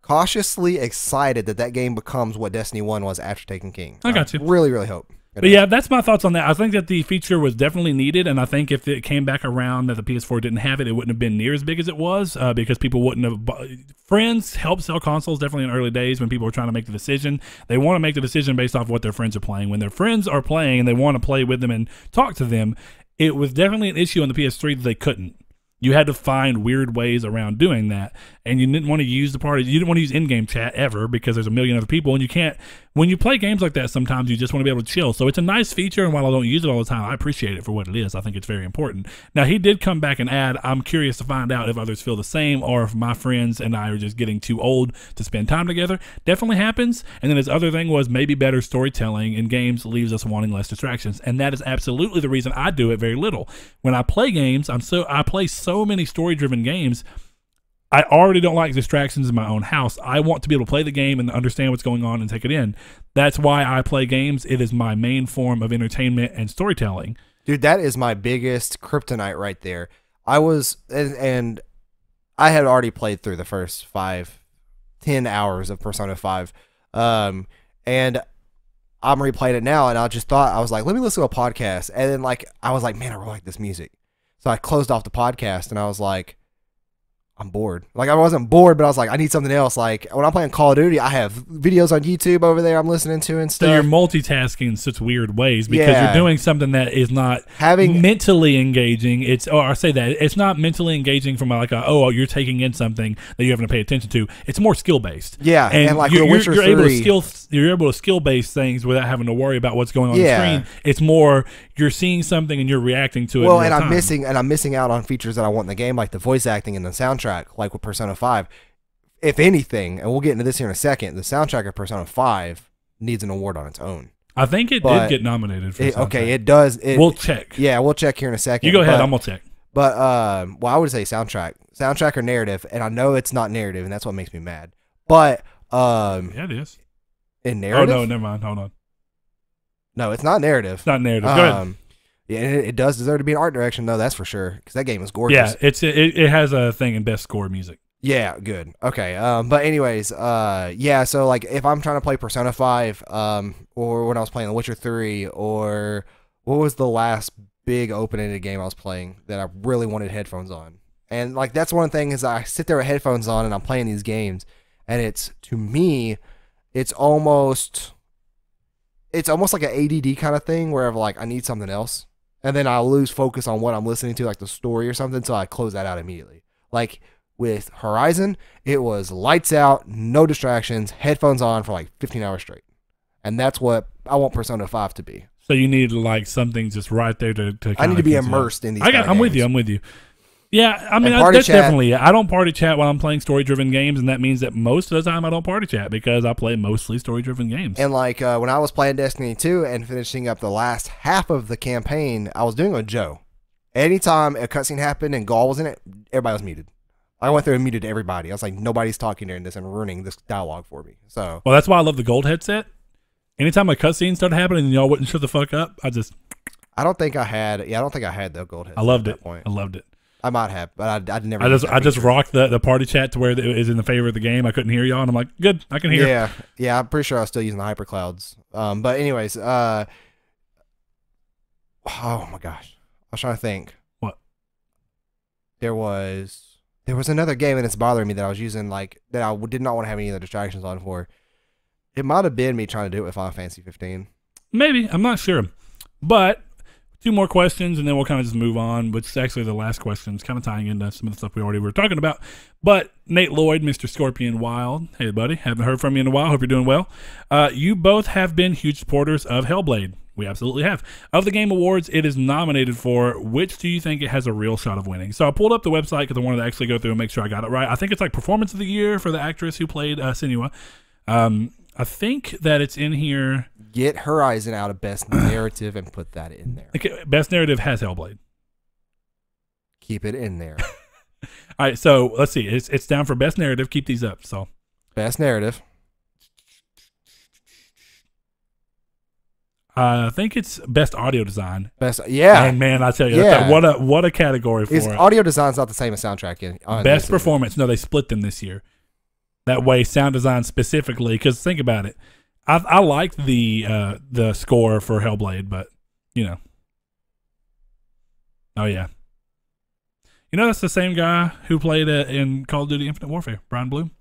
cautiously excited that game becomes what Destiny 1 was after Taken King. I got you. Really, really hope. But yeah, that's my thoughts on that. I think that the feature was definitely needed, and I think if it came back around that the PS4 didn't have it, it wouldn't have been near as big as it was because people wouldn't have. Friends help sell consoles definitely in early days when people were trying to make the decision. They want to make the decision based off what their friends are playing. When their friends are playing and they want to play with them and talk to them, it was definitely an issue on the PS3 that they couldn't. You had to find weird ways around doing that, and you didn't want to use the party. You didn't want to use in-game chat ever because there's a million other people, and you can't. When you play games like that, sometimes you just want to be able to chill. So it's a nice feature, and while I don't use it all the time, I appreciate it for what it is. I think it's very important. Now, he did come back and add, I'm curious to find out if others feel the same or if my friends and I are just getting too old to spend time together. Definitely happens. And then his other thing was maybe better storytelling in games leaves us wanting less distractions, and that is absolutely the reason I do it very little. When I play games, I play so many story-driven games, I already don't like distractions in my own house. I want to be able to play the game and understand what's going on and take it in. That's why I play games. It is my main form of entertainment and storytelling. Dude, that is my biggest kryptonite right there. And I had already played through the first 10 hours of Persona 5. And I'm replaying it now, and I was like, let me listen to a podcast. And then I was like, man, I really like this music. So I closed off the podcast, and I was like, I'm bored. I wasn't bored, but I was like, I need something else. When I'm playing Call of Duty, I have videos on YouTube over there I'm listening to and stuff. So you're multitasking in such weird ways because you're doing something that is not mentally engaging. It's not mentally engaging from you're taking in something that you're having to pay attention to. It's more skill based. Yeah, and The Witcher 3, you're able to skill base things without having to worry about what's going on the screen. It's more you're seeing something and you're reacting to it. Well, and I'm missing out on features that I want in the game, like the voice acting and the soundtrack. Like with Persona 5, if anything, and we'll get into this here in a second, the soundtrack of Persona 5 needs an award on its own. I think it did get nominated for okay, it does. We'll check. Yeah, we'll check here in a second. You go ahead, I'm going to check. But, I would say soundtrack or narrative, and I know it's not narrative, and that's what makes me mad. But, yeah, it is. In narrative? Oh, no, never mind. Hold on. No, it's not narrative. It's not narrative. Go ahead. Yeah, it does deserve to be an art direction, though, that's for sure, because that game is gorgeous. Yeah, it has a thing in best score music. Yeah, good. Okay, but anyways, yeah, so, if I'm trying to play Persona 5, or when I was playing The Witcher 3, or what was the last big open-ended game I was playing that I really wanted headphones on? And, that's one thing is I sit there with headphones on and I'm playing these games, and to me, it's almost like an ADD kind of thing where I need something else. And then I'll lose focus on what I'm listening to, like the story or something, so I close that out immediately. With Horizon, it was lights out, no distractions, headphones on for 15 hours straight. And that's what I want Persona 5 to be. So you need something just right there to I need to be immersed in these I'm with you. I'm with you. Yeah, I mean, that's definitely it. I don't party chat while I'm playing story-driven games, and that means that most of the time I don't party chat because I play mostly story-driven games. And when I was playing Destiny 2 and finishing up the last half of the campaign, I was doing with Joe. Anytime a cutscene happened and Gaul was in it, everybody was muted. I went through and muted everybody. I was like, nobody's talking during this and ruining this dialogue for me. So, well, that's why I love the gold headset. Anytime a cutscene started happening and y'all wouldn't shut the fuck up, I don't think I had the gold headset. I loved it. Point. I loved it. I might have, but I'd never. I just rocked the party chat to where it is in the favor of the game. I couldn't hear y'all, and I'm like, good, I can hear. Yeah. I'm pretty sure I was still using the hyperclouds. But anyways, oh my gosh, I was trying to think. What? There was There was another game, and it's bothering me that I was using, like, that I did not want to have any other distractions on for. It might have been me trying to do it with Final Fantasy 15. Maybe. I'm not sure. But 2 more questions, and then we'll kind of just move on, which is actually the last question. It's kind of tying into some of the stuff we already were talking about. But Nate Lloyd, Mr. Scorpion Wild, hey, buddy, haven't heard from you in a while. Hope you're doing well. You both have been huge supporters of Hellblade. We absolutely have. Of the Game Awards it is nominated for, which do you think it has a real shot of winning? So I pulled up the website because I wanted to actually go through and make sure I got it right. I think it's like Performance of the Year for the actress who played Senua. I think that it's in here. Get Horizon out of Best Narrative and put that in there. Okay, Best Narrative has Hellblade. Keep it in there. All right, so let's see. It's down for Best Narrative. Keep these up. So Best Narrative. I think it's Best Audio Design. Yeah. And man, I tell you, what a category for it. Audio design's not the same as soundtrack. Best Performance. No, they split them this year. That way, sound design specifically, because think about it. I like the score for Hellblade, but you know. Oh yeah. You know that's the same guy who played in Call of Duty Infinite Warfare, Brian Bloom.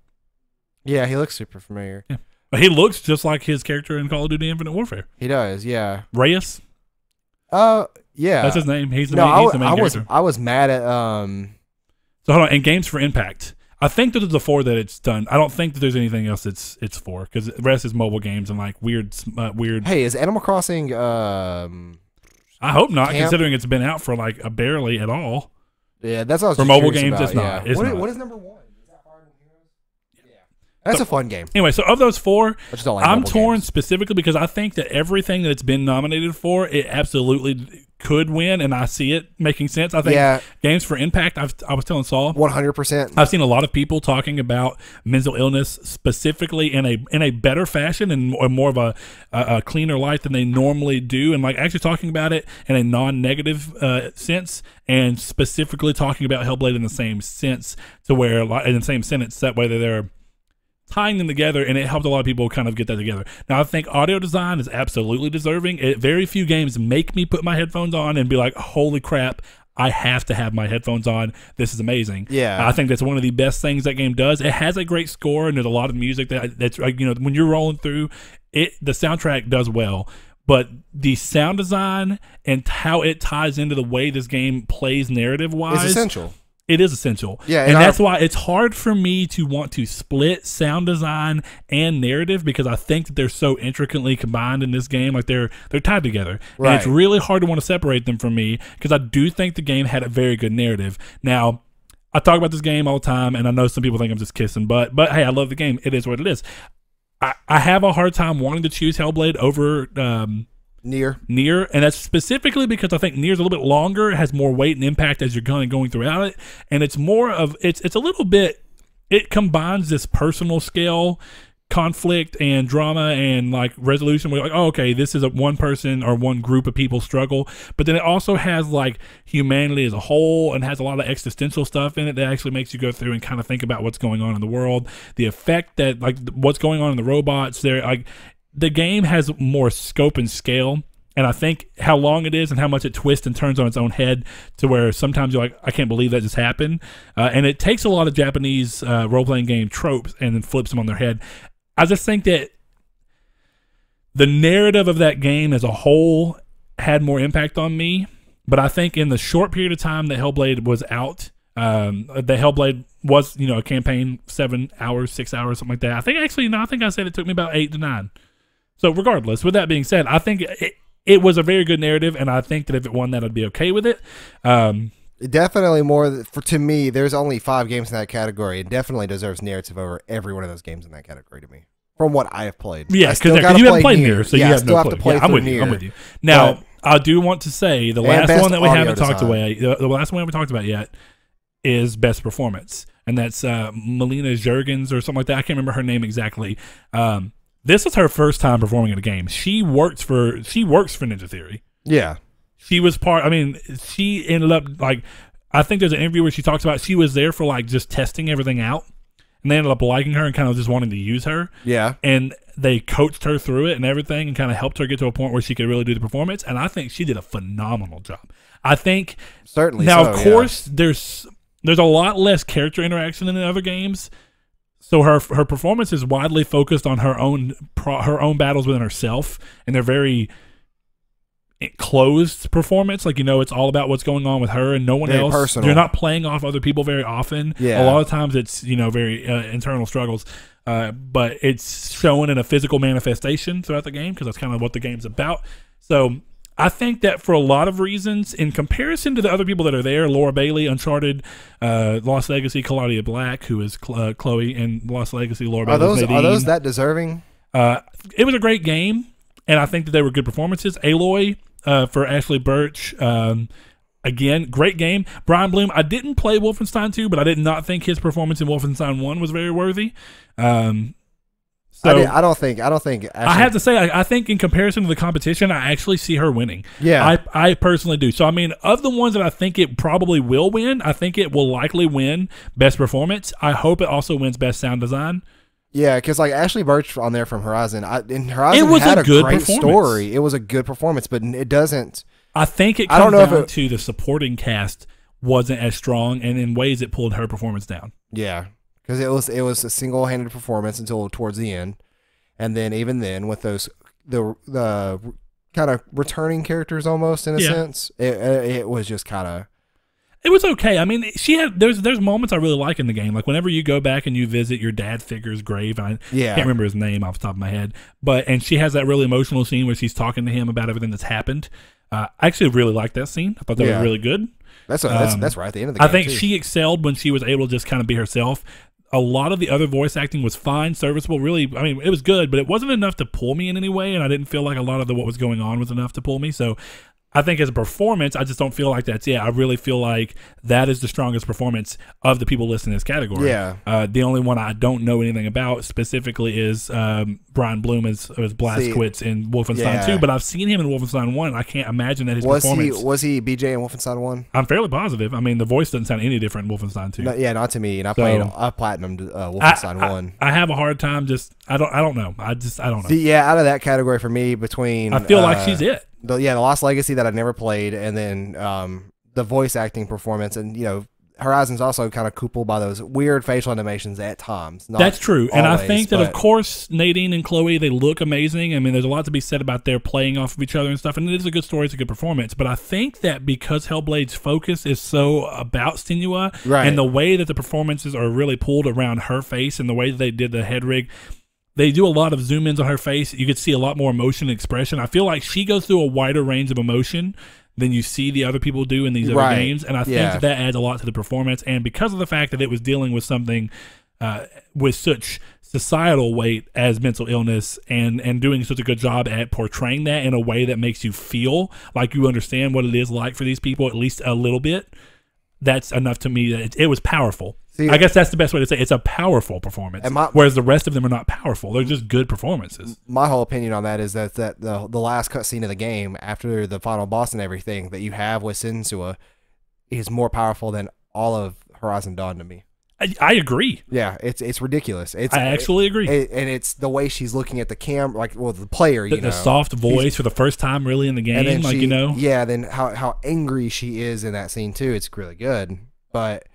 Yeah, he looks super familiar. Yeah, but he looks just like his character in Call of Duty Infinite Warfare. He does, yeah. Reyes. Yeah, that's his name. He's the main character. I was mad at So hold on. And Games for Impact. I think that it's the 4 that it's done. I don't think that there's anything else it's for, because the rest is mobile games and like weird. Hey, is Animal Crossing? I hope not, considering it's been out for like barely at all. Yeah, that's what I was for mobile games. About. It's not. Yeah. It's not. What is number 1? Is that Fire Emblem Heroes? Yeah, that's a fun game. Anyway, so of those 4, I'm torn games. Specifically because I think that everything that it's been nominated for, it absolutely could win, and I see it making sense. I think Games for Impact, I was telling Saul, 100%. I've seen a lot of people talking about mental illness specifically in a better fashion and more of a cleaner light than they normally do, and like actually talking about it in a non-negative sense, and specifically talking about Hellblade in the same sense, to where in the same sentence, that way they're tying them together, and it helped a lot of people kind of get that together. Now, I think audio design is absolutely deserving. Very few games make me put my headphones on and be like, holy crap, I have to have my headphones on. This is amazing. Yeah. I think that's one of the best things that game does. It has a great score, and there's a lot of music that's like, you know, when you're rolling through it, the soundtrack does well. But the sound design and how it ties into the way this game plays narrative-wise is essential. It is essential. Yeah, and that's why it's hard for me to want to split sound design and narrative, because I think that they're so intricately combined in this game. Like they're tied together. Right. And it's really hard to want to separate them from me, because I do think the game had a very good narrative. Now, I talk about this game all the time, and I know some people think I'm just kissing, but hey, I love the game. It is what it is. I have a hard time wanting to choose Hellblade over Nier, and that's specifically because I think Nier's a little bit longer, it has more weight and impact as you're going throughout it, and it's more of it's a little bit, it combines this personal scale conflict and drama and like resolution where you're like, oh, okay, this is a one person or one group of people struggle, but then it also has like humanity as a whole and has a lot of existential stuff in it that actually makes you go through and kind of think about what's going on in the world, the effect that like what's going on in the robots there. Like the game has more scope and scale, and I think how long it is and how much it twists and turns on its own head to where sometimes you're like, I can't believe that just happened. And it takes a lot of Japanese role-playing game tropes and then flips them on their head. I just think that the narrative of that game as a whole had more impact on me, but I think in the short period of time that Hellblade was out, the Hellblade was, you know, a campaign, 7 hours, 6 hours, something like that. I think actually, no, I think I said it took me about 8 to 9. So regardless, with that being said, I think it was a very good narrative, and I think that if it won that, I'd be okay with it. Definitely more, to me, there's only 5 games in that category. It definitely deserves narrative over every one of those games in that category to me, from what I have played. Yeah, because you haven't played Nier, so you have no clue. To play I'm with you. I'm with you. Now, I do want to say the last one that we haven't talked about, the last one we haven't talked about yet, is Best Performance, and that's Melina Juergens or something like that. I can't remember her name exactly. This was her first time performing in a game. She works for Ninja Theory. Yeah. She was part, I mean, she ended up, like, I think there's an interview where she talks about she was there for, like, just testing everything out. And they ended up liking her and kind of just wanting to use her. Yeah. And they coached her through it and everything and kind of helped her get to a point where she could really do the performance. And I think she did a phenomenal job. I think. Certainly now, so, of course, there's there's a lot less character interaction than in other games. So her performance is widely focused on her own battles within herself, and they're very closed performance. Like, it's all about what's going on with her and no one else. Personal. You're not playing off other people very often. Yeah. A lot of times it's very internal struggles, but it's shown in a physical manifestation throughout the game, because that's kind of what the game's about. So I think that for a lot of reasons, in comparison to the other people that are there, Laura Bailey, Uncharted, Lost Legacy, Claudia Black, who is Chloe, and Lost Legacy, Laura Bailey. Are those that deserving? It was a great game, and I think that they were good performances. Aloy for Ashley Birch, again, great game. Brian Bloom, I didn't play Wolfenstein 2, but I did not think his performance in Wolfenstein 1 was very worthy. So I don't think. Ashley, I have to say, I think in comparison to the competition, I actually see her winning. Yeah. I personally do. So, I mean, of the ones that I think it probably will win, I think it will likely win Best Performance. I hope it also wins Best Sound Design. Yeah, because like Ashley Birch on there from Horizon, Horizon it was had a good great performance. story. It was a good performance, but it doesn't. I think it comes down to the supporting cast wasn't as strong, and in ways it pulled her performance down. Yeah. Because it was a single-handed performance until towards the end, and then even then with those the kind of returning characters almost in a sense, it was just kind of. It was okay. I mean, there's moments I really like in the game, like whenever you go back and you visit your dad figure's grave. I can't remember his name off the top of my head, and she has that really emotional scene where she's talking to him about everything that's happened. I actually really liked that scene. I thought that was really good. That's right at the end of the game. I think she excelled when she was able to just kind of be herself. A lot of the other voice acting was fine, serviceable. Really, I mean, it was good, but it wasn't enough to pull me in any way, and I didn't feel like a lot of what was going on was enough to pull me. So I think as a performance, I just don't feel like that's I really feel like that is the strongest performance of the people listed in this category. Yeah. The only one I don't know anything about specifically is Brian Bloom as Blazkowicz in Wolfenstein 2, but I've seen him in Wolfenstein 1. I can't imagine that his performance... Was he BJ in Wolfenstein 1? I'm fairly positive. I mean, the voice doesn't sound any different in Wolfenstein 2. No, not to me. And I platinumed Wolfenstein 1. I have a hard time I don't know. I don't know. Out of that category for me, between... I feel like she's it. The Lost Legacy that I never played, and then the voice acting performance, and Horizon's also kind of coupled by those weird facial animations at times. That's true, and I think that of course Nadine and Chloe, they look amazing. I mean, there's a lot to be said about their playing off of each other and stuff, and it is a good story, it's a good performance. But I think that because Hellblade's focus is so about Senua, and the way that the performances are really pulled around her face, and the way that they did the head rig. They do a lot of zoom ins on her face. You could see a lot more emotion and expression. I feel like she goes through a wider range of emotion than you see the other people do in these other games. And I think that adds a lot to the performance. And because of the fact that it was dealing with something with such societal weight as mental illness and doing such a good job at portraying that in a way that makes you feel like you understand what it is like for these people, at least a little bit, that's enough to me that it was powerful. See, I guess that's the best way to say it. It's a powerful performance, whereas the rest of them are not powerful. They're just good performances. My whole opinion on that is that the last cutscene of the game, after the final boss and everything that you have with Sensua, is more powerful than all of Horizon Dawn to me. I agree. Yeah, it's ridiculous. I actually agree. And it's the way she's looking at the camera, the player, the soft voice for the first time really in the game, Yeah, then how angry she is in that scene too. It's really good, but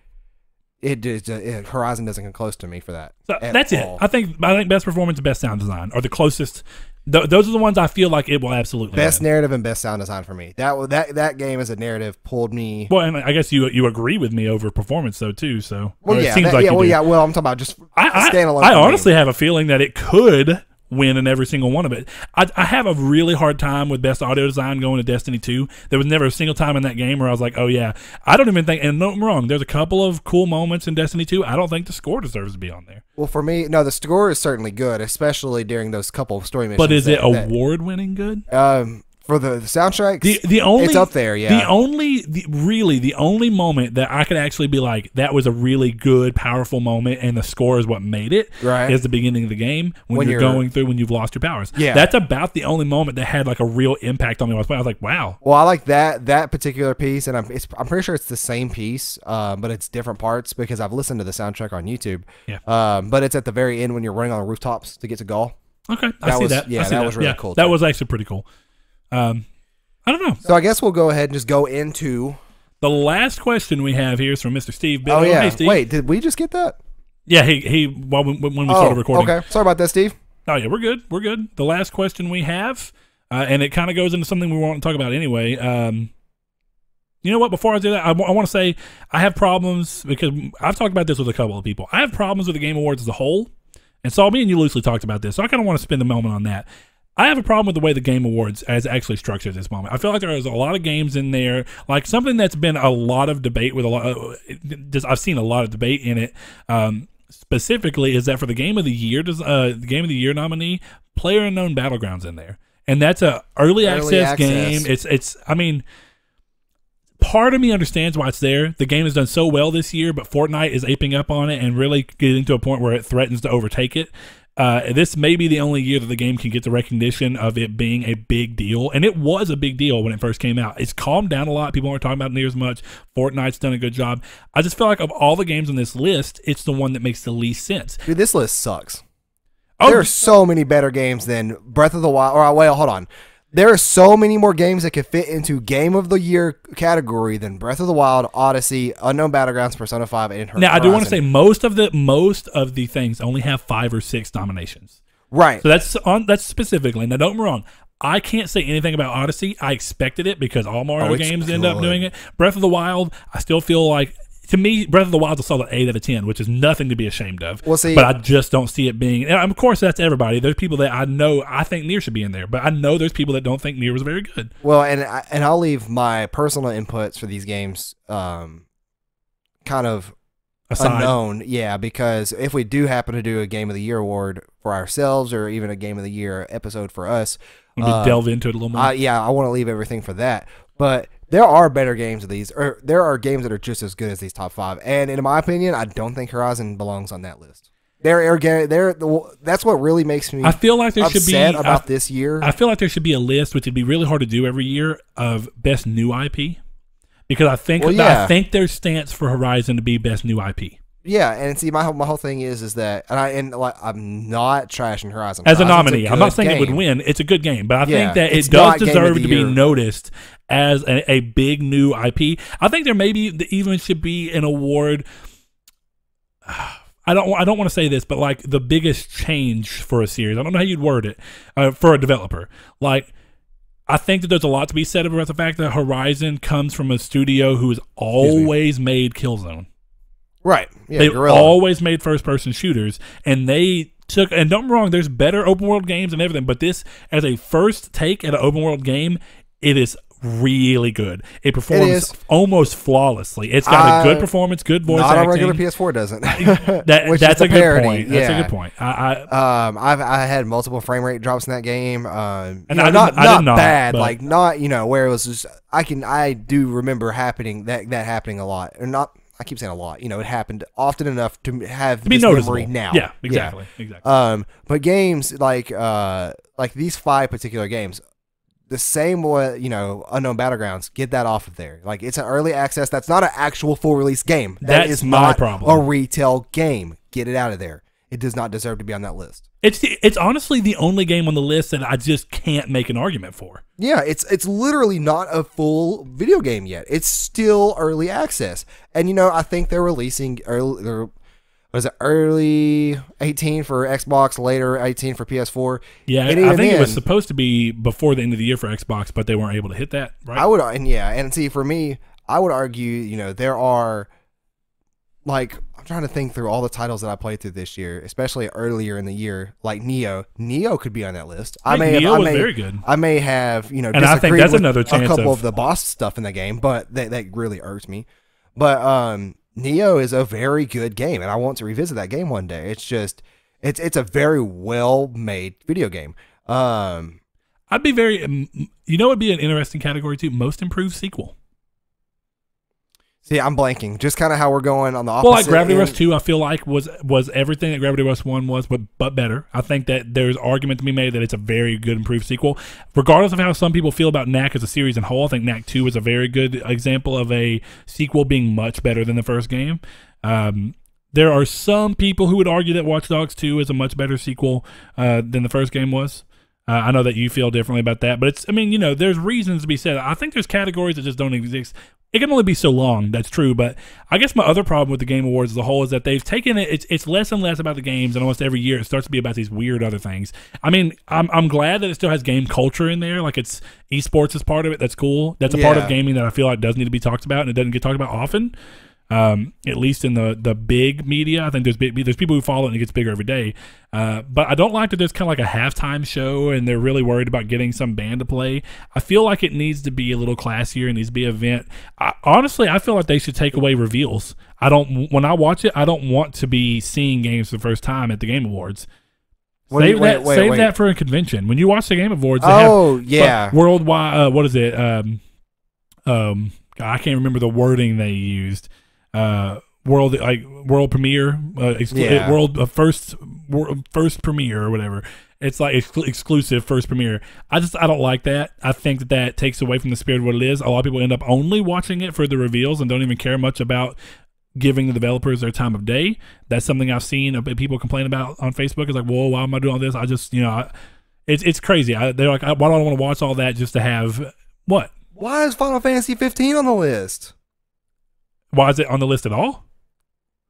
Horizon doesn't come close to me for that. So that's all. I think best performance and best sound design are the closest. Those are the ones I feel like it will absolutely best win. Narrative and best sound design for me. That game as a narrative pulled me. Well, and I guess you agree with me over performance though too. So well, it yeah, seems like Well, I'm talking about just standalone. I honestly have a feeling that it could win in every single one of it. I have a really hard time with best audio design going to Destiny 2. There was never a single time in that game where I was like, oh yeah, I don't even think, and no, I'm wrong, there's a couple of cool moments in Destiny 2. I don't think the score deserves to be on there. Well, for me, no, the score is certainly good, especially during those couple of story missions. But is it award-winning good? For the soundtracks, it's up there, yeah. The only moment that I could actually be like, that was a really good, powerful moment, and the score is what made it, is the beginning of the game when you're going through when you've lost your powers. Yeah. That's about the only moment that had like a real impact on me. I was like, wow. Well, I like that particular piece, and I'm pretty sure it's the same piece, but it's different parts because I've listened to the soundtrack on YouTube. Yeah. But it's at the very end when you're running on the rooftops to get to Gaul. Okay, I see that. Yeah, that was really cool. That was actually pretty cool. I don't know. So I guess we'll go ahead and just go into The last question we have here is from Mr. Steve Bill. Oh yeah. Hey, Steve. Wait, did we just get that? Yeah, he when we started recording. Okay. Sorry about that, Steve. Oh yeah, we're good. We're good. The last question we have, and it kind of goes into something we want to talk about anyway. You know what? Before I do that, I want to say I have problems because I've talked about this with a couple of people. I have problems with the Game Awards as a whole, and Saul, me and you loosely talked about this, so I kind of want to spend a moment on that. I have a problem with the way the Game Awards is actually structured at this moment. I feel like there is a lot of games in there, like something that's been a lot of debate with a lot. I've seen a lot of debate in it. Specifically, is that for the Game of the Year, the Game of the Year nominee, PlayerUnknown Battlegrounds in there, and that's a early access game. It's. I mean, part of me understands why it's there. The game has done so well this year, but Fortnite is aping up on it and really getting to a point where it threatens to overtake it. This may be the only year that the game can get the recognition of it being a big deal, and it was a big deal when it first came out. It's calmed down a lot. People aren't talking about it near as much. Fortnite's done a good job. I just feel like of all the games on this list, it's the one that makes the least sense. Dude, this list sucks. There are so many better games than Breath of the Wild. Or wait, hold on. There are so many more games that could fit into Game of the Year category than Breath of the Wild, Odyssey, Unknown Battlegrounds, Persona 5, and Horizon. Now, I do want to say most of the things only have 5 or 6 nominations. Right. So that's specifically. Now, don't get me wrong. I can't say anything about Odyssey. I expected it because all Mario games end up doing it. Breath of the Wild, I still feel like, to me, Breath of the Wild is a solid 8 out of 10, which is nothing to be ashamed of. Well, see, but I just don't see it being. And of course, that's everybody. There's people that I know I think Nier should be in there, but I know there's people that don't think Nier was very good. Well, and I'll leave my personal inputs for these games kind of aside. Unknown, yeah, because if we do happen to do a Game of the Year award for ourselves, or even a Game of the Year episode for us, delve into it a little more. Yeah, I want to leave everything for that, but. There are better games of these, or there are games that are just as good as these top 5. And in my opinion, I don't think Horizon belongs on that list. That's what really makes me. I feel like there should be about this year. I feel like there should be a list, which would be really hard to do every year, of best new IP, because I think I think their stance for Horizon to be best new IP. Yeah, and see, my whole thing is that, I'm not trashing Horizon as a nominee. I'm not saying it would win. It's a good game, but I think that it does deserve to be noticed as a big new IP. I think there maybe even should be an award. I don't want to say this, but like the biggest change for a series. I don't know how you'd word it for a developer. Like, I think that there's a lot to be said about the fact that Horizon comes from a studio who has always made Killzone. Right. Yeah, They've always made first-person shooters, and they took, and don't get me wrong, there's better open-world games and everything, but this, as a first take at an open-world game, it is really good. It performs almost flawlessly. It's got a good performance, good voice acting. Not a regular PS4 doesn't. That's a good point. Yeah. That's a good point. I had multiple frame rate drops in that game. And not bad, like not where it was just. I do remember that happening a lot, or not. I keep saying a lot. It happened often enough to have this memory now. Yeah, exactly. Exactly. But games like these 5 particular games, the same way, Unknown Battlegrounds, get that off of there. Like, it's an early access. That's not an actual full release game. That is not a retail game. Get it out of there. It does not deserve to be on that list. It's honestly the only game on the list that I just can't make an argument for. Yeah, it's literally not a full video game yet. It's still early access. And I think they're releasing early 18 for Xbox, later 18 for PS4. Yeah, I think it was supposed to be before the end of the year for Xbox, but they weren't able to hit that, right? And see, for me, I would argue, there are, like, I'm trying to think through all the titles that I played through this year, especially earlier in the year, like Neo. Neo could be on that list. Neo was very good. I may have, and I think that's another chance a couple of the boss stuff in the game, but that really irks me. But Neo is a very good game, and I want to revisit that game one day. It's just, it's a very well made video game. I'd be very, it'd be an interesting category too. Most improved sequel. See, I'm blanking. Just kind of how we're going on the opposite. Well, like Gravity Rush 2, I feel like was everything that Gravity Rush 1 was, but better. I think that there's argument to be made that it's a very good improved sequel. Regardless of how some people feel about Knack as a series in whole, I think Knack 2 is a very good example of a sequel being much better than the first game. There are some people who would argue that Watch Dogs 2 is a much better sequel than the first game was. I know that you feel differently about that, but it's, I mean, there's reasons to be said. I think there's categories that just don't exist. It can only be so long, that's true, but I guess my other problem with the Game Awards as a whole is that they've taken it's less and less about the games, and almost every year it starts to be about these weird other things. I mean, I'm glad that it still has game culture in there, like it's esports is part of it, that's cool. That's a part of gaming that I feel like does need to be talked about, and it doesn't get talked about often. At least in the big media. I think there's people who follow it and it gets bigger every day. But I don't like that there's kind of like a halftime show and they're really worried about getting some band to play. I feel like it needs to be a little classier and needs to be an event. Honestly, I feel like they should take away reveals. When I watch it, I don't want to be seeing games for the first time at the Game Awards. Save that for a convention. When you watch the Game Awards, they have worldwide. What is it? I can't remember the wording they used. World premiere, first premiere or whatever. It's like exclusive first premiere. I don't like that. I think that takes away from the spirit of what it is. A lot of people end up only watching it for the reveals and don't even care much about giving the developers their time of day. That's something I've seen people complain about on Facebook. It's like, whoa, why am I doing all this? I just, it's crazy. They're like, why do I want to watch all that just to have what? Why is Final Fantasy 15 on the list? Why is it on the list at all?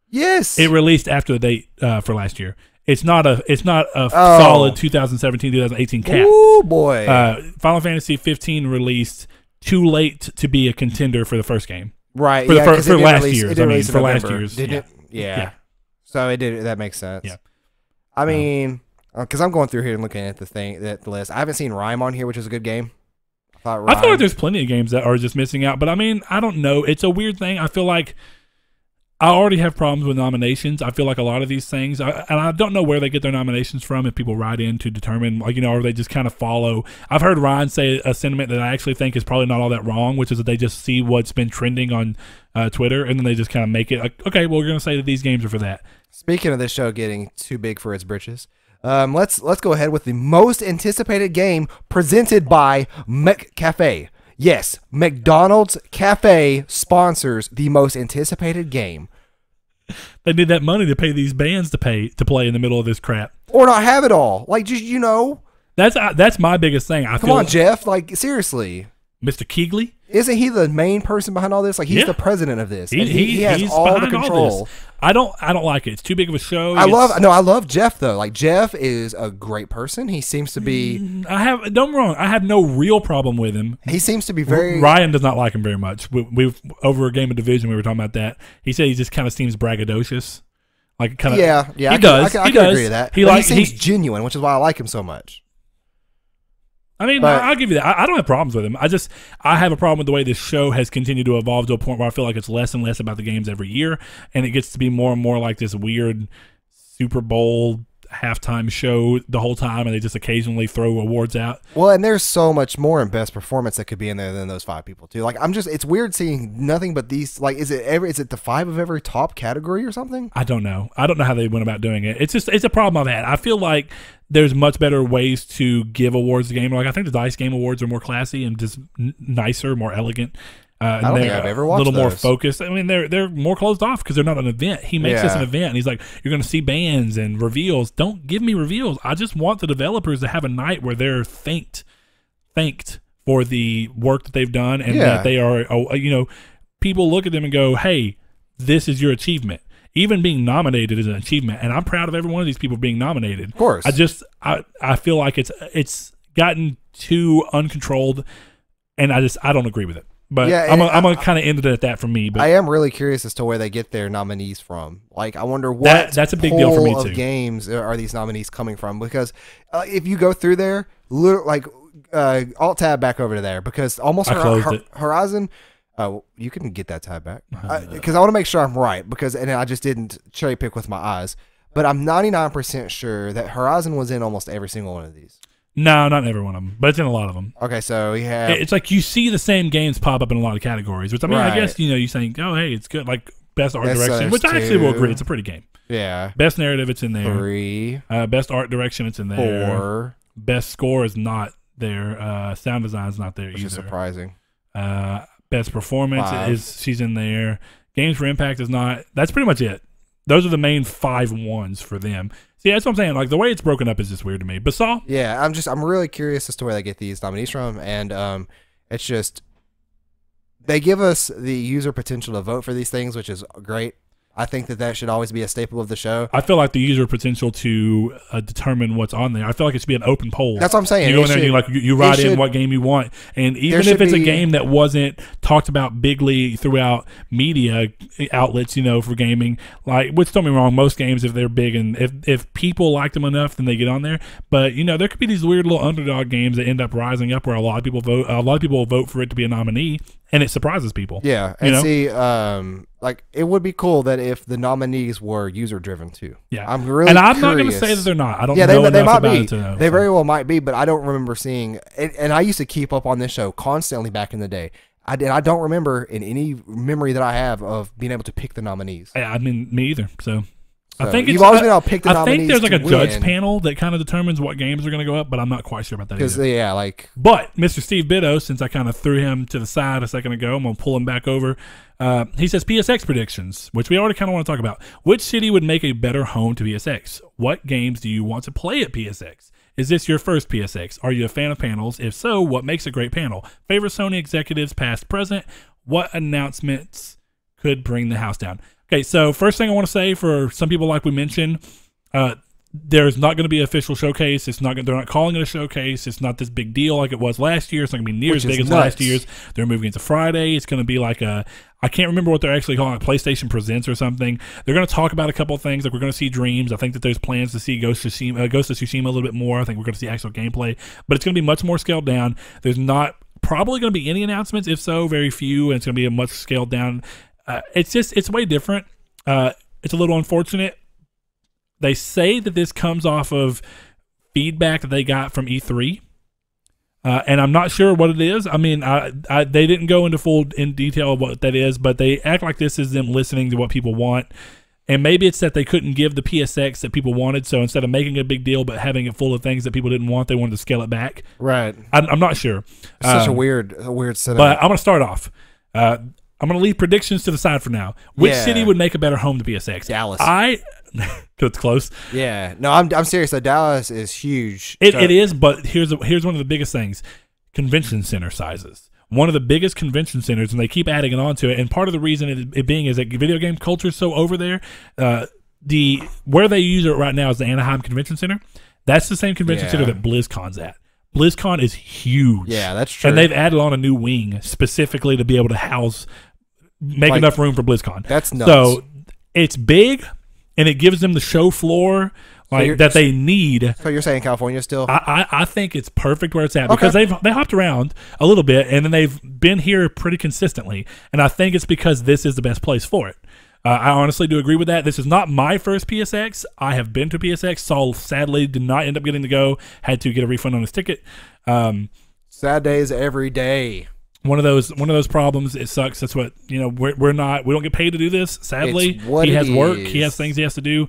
Yes, it released after the date for last year. It's not a solid 2017-2018 cap. Oh boy! Final Fantasy 15 released too late to be a contender for the first game. Right. For last year's. For last year's. Didn't it? Yeah. So it did. That makes sense. Yeah. I mean, because I'm going through here and looking at the list. I haven't seen Rime on here, which is a good game. I feel like there's plenty of games that are just missing out, but I mean, I don't know. It's a weird thing. I feel like I already have problems with nominations. I feel like a lot of these things, and I don't know where they get their nominations from, if people write in to determine, like, or they just kind of follow. I've heard Ryan say a sentiment that I actually think is probably not all that wrong, which is that they just see what's been trending on Twitter, and then they just kind of make it like, okay, well, we're going to say that these games are for that. Speaking of this show getting too big for its britches, let's go ahead with the most anticipated game presented by McCafe. Yes, McDonald's Cafe sponsors the most anticipated game. They need that money to pay these bands to play in the middle of this crap, or not have it all. Like, just that's my biggest thing. Come on, Jeff. Like, seriously, Mr. Keegley. Isn't he the main person behind all this? Like, he's the president of this. He has all the control. I don't like it. It's too big of a show. I love Jeff though. Like, Jeff is a great person. He seems to be. Don't get me wrong. I have no real problem with him. He seems to be very. Ryan does not like him very much. We've over a game of Division. We were talking about that. He said he just kind of seems braggadocious. Like, kind of. Yeah. He does. I can agree with that. He seems genuine, which is why I like him so much. I mean, I'll give you that. I don't have problems with him. I have a problem with the way this show has continued to evolve to a point where I feel like it's less and less about the games every year, and it gets to be more and more like this weird Super Bowl halftime show the whole time, and they just occasionally throw awards out. Well, and there's so much more in best performance that could be in there than those 5 people too. Like, it's weird seeing nothing but these. Like, is it the 5 of every top category or something? I don't know. I don't know how they went about doing it. It's a problem I've had. I feel like there's much better ways to give awards to game. Like, I think the Dice Game Awards are more classy and just nicer, more elegant. I don't think I've ever watched a little those. more focused. I mean, they're more closed off because they're not an event. He makes this an event, and he's like, you're going to see bands and reveals. Don't give me reveals. I just want the developers to have a night where they're thanked for the work that they've done, and that they are, people look at them and go, hey, this is your achievement. Even being nominated is an achievement, and I'm proud of every one of these people being nominated. Of course. I feel like it's gotten too uncontrolled, and I don't agree with it. But I'm gonna kind of end it at that for me. But I am really curious as to where they get their nominees from. Like, I wonder what that's a big deal for me of too. Games are these nominees coming from? Because if you go through there, like alt tab back over to there, because almost Horizon. You can get that tab back because I want to make sure I'm right, and I just didn't cherry pick with my eyes. But I'm 99% sure that Horizon was in almost every single one of these. No, not every one of them, but it's in a lot of them. Okay, so we have. It's like you see the same games pop up in a lot of categories, which I mean, I guess you saying, oh, hey, it's good, like best art direction, which I actually will agree, it's a pretty game. Yeah. Best narrative, it's in there. 3. Best art direction, it's in there. 4. Best score is not there. Sound design is not there either. Which is surprising. Best performance 5. she's in there. Games for Impact is not. That's pretty much it. Those are the main 5 ones for them. See, that's what I'm saying. Like, the way it's broken up is just weird to me. But Saul? Yeah, I'm really curious as to where they get these nominees from, and it's just they give us the user potential to vote for these things, which is great. I think that should always be a staple of the show. I feel like the user potential to determine what's on there. I feel like it should be an open poll. That's what I'm saying. You go in there and you write in what game you want, and even if it's a game that wasn't talked about bigly throughout media outlets, for gaming, like, which don't get me wrong, most games, if they're big and if people like them enough, then they get on there. But there could be these weird little underdog games that end up rising up where a lot of people vote. A lot of people will vote for it to be a nominee, and it surprises people. Yeah, and see, like, it would be cool that if the nominees were user driven too. Yeah, I'm really not going to say that they're not. I don't know they might about be. it to know. They very well might be, but I don't remember seeing. And I used to keep up on this show constantly back in the day. I don't remember in any memory that I have of being able to pick the nominees. I mean, me either. So I So think you've always been able to pick the I nominees. think there's like a to judge win. panel that kind of determines what games are going to go up, but I'm not quite sure about that Because either. But Mr. Steve Biddo, since I kind of threw him to the side a second ago, I'm going to pull him back over. He says PSX predictions, which we already kind of want to talk about. Which city would make a better home to PSX? What games do you want to play at PSX? Is this your first PSX? Are you a fan of panels? If so, what makes a great panel? Favorite Sony executives, past, present? What announcements could bring the house down? Okay, so first thing I want to say, for some people, like we mentioned, there's not going to be an official showcase. They're not calling it a showcase. It's not this big deal like it was last year. It's not going to be near as big as last year's. They're moving it to Friday. It's going to be like I can't remember what they're actually calling it, PlayStation Presents or something. They're going to talk about a couple of things. Like, we're going to see Dreams. I think that there's plans to see Ghost of Tsushima a little bit more. I think we're going to see actual gameplay. But it's going to be much more scaled down. There's not probably going to be any announcements. If so, very few. And it's going to be a much scaled down. It's way different. It's a little unfortunate. They say that this comes off of feedback that they got from E3. And I'm not sure what it is. I mean, they didn't go into full detail of what that is, but they act like this is them listening to what people want. And maybe it's that they couldn't give the PSX that people wanted, so instead of making a big deal but having it full of things that people didn't want, they wanted to scale it back. Right. I'm not sure. It's such a weird setup. But I'm going to start off. I'm going to leave predictions to the side for now. Which city would make a better home to PSX? Dallas. It's close. Yeah. No, I'm serious. So Dallas is huge. It is, but here's one of the biggest things. Convention center sizes. One of the biggest convention centers, and they keep adding it onto it. And part of the reason it being is that video game culture is so over there. Where they use it right now is the Anaheim Convention Center. That's the same convention center that BlizzCon's at. BlizzCon is huge. Yeah, that's true. And they've added on a new wing specifically to be able to make enough room for BlizzCon. That's nuts. So it's big, and it gives them the show floor that they need. So you're saying California still? I think it's perfect where it's at because they hopped around a little bit, and then they've been here pretty consistently. And I think it's because this is the best place for it. I honestly do agree with that. This is not my first PSX. I have been to PSX. Saul sadly did not end up getting to go. Had to get a refund on his ticket. Sad days every day. One of those problems. It sucks. That's what we don't get paid to do this. Sadly, he has work. He has things he has to do.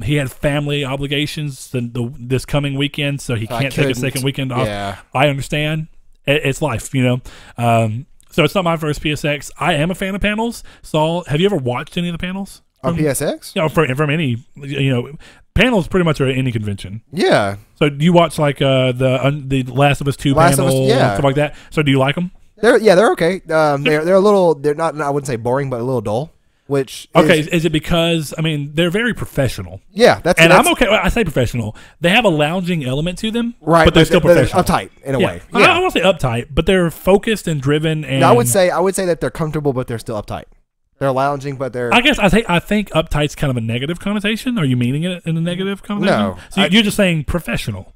He had family obligations this coming weekend, so he can't take a second weekend off. Yeah. I understand. It's life, So it's not my first PSX. I am a fan of panels. Saul, have you ever watched any of the panels on PSX? From any panels, pretty much are at any convention. Yeah. So do you watch like the Last of Us 2 panel, stuff like that? So do you like them? They're okay. They're a little. They're not. I wouldn't say boring, but a little dull. Is it because they're very professional? Yeah, I'm okay. I say professional. They have a lounging element to them, right? But they're still professional. Uptight in a way. Yeah. I don't want to say uptight, but they're focused and driven. And I would say that they're comfortable, but they're still uptight. They're lounging, but they're. I guess I think uptight's kind of a negative connotation. Are you meaning it in a negative connotation? No. So you're just saying professional.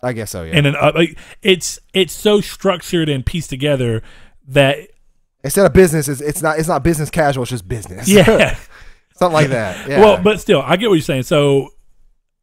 I guess so. Yeah. And it's so structured and pieced together that. Instead of business, it's not business casual. It's just business. Yeah, something like that. Yeah. Well, but still, I get what you're saying. So,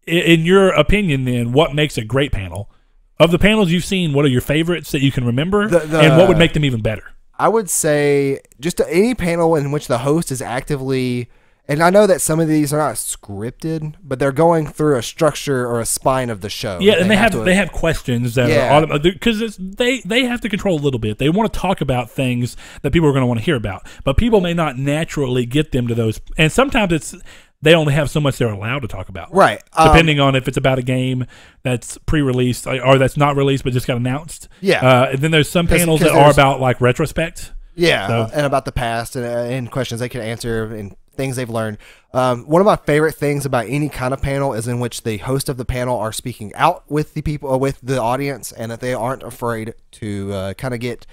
in your opinion, then, what makes a great panel? Of the panels you've seen, what are your favorites that you can remember, and what would make them even better? I would say just any panel in which the host is actively And I know that some of these are not scripted, but they're going through a structure or a spine of the show. Yeah, and they have questions that are because they have to control a little bit. They want to talk about things that people are going to want to hear about, but people may not naturally get them to those. And sometimes they only have so much they're allowed to talk about, right? Depending on if it's about a game that's pre-released or that's not released but just got announced. Yeah, and then there's some panels that are about like retrospect. Yeah, and about the past and questions they can answer and things they've learned. One of my favorite things about any kind of panel is in which the host of the panel are speaking out with the people or with the audience, and that they aren't afraid to kind of get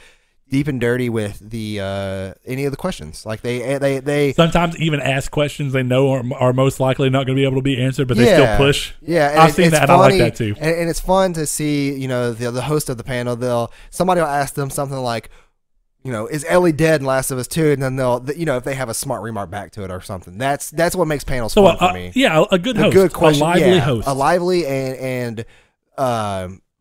deep and dirty with the any of the questions. Like they sometimes even ask questions they know are most likely not going to be able to be answered, but they still push. Yeah, and I've seen that, and I like that too. And it's fun to see, the host of the panel. Somebody will ask them something like, is Ellie dead in Last of Us 2? And then they'll, if they have a smart remark back to it or something. That's what makes panels fun for me. Yeah, a good host. A good question. A lively host. A lively and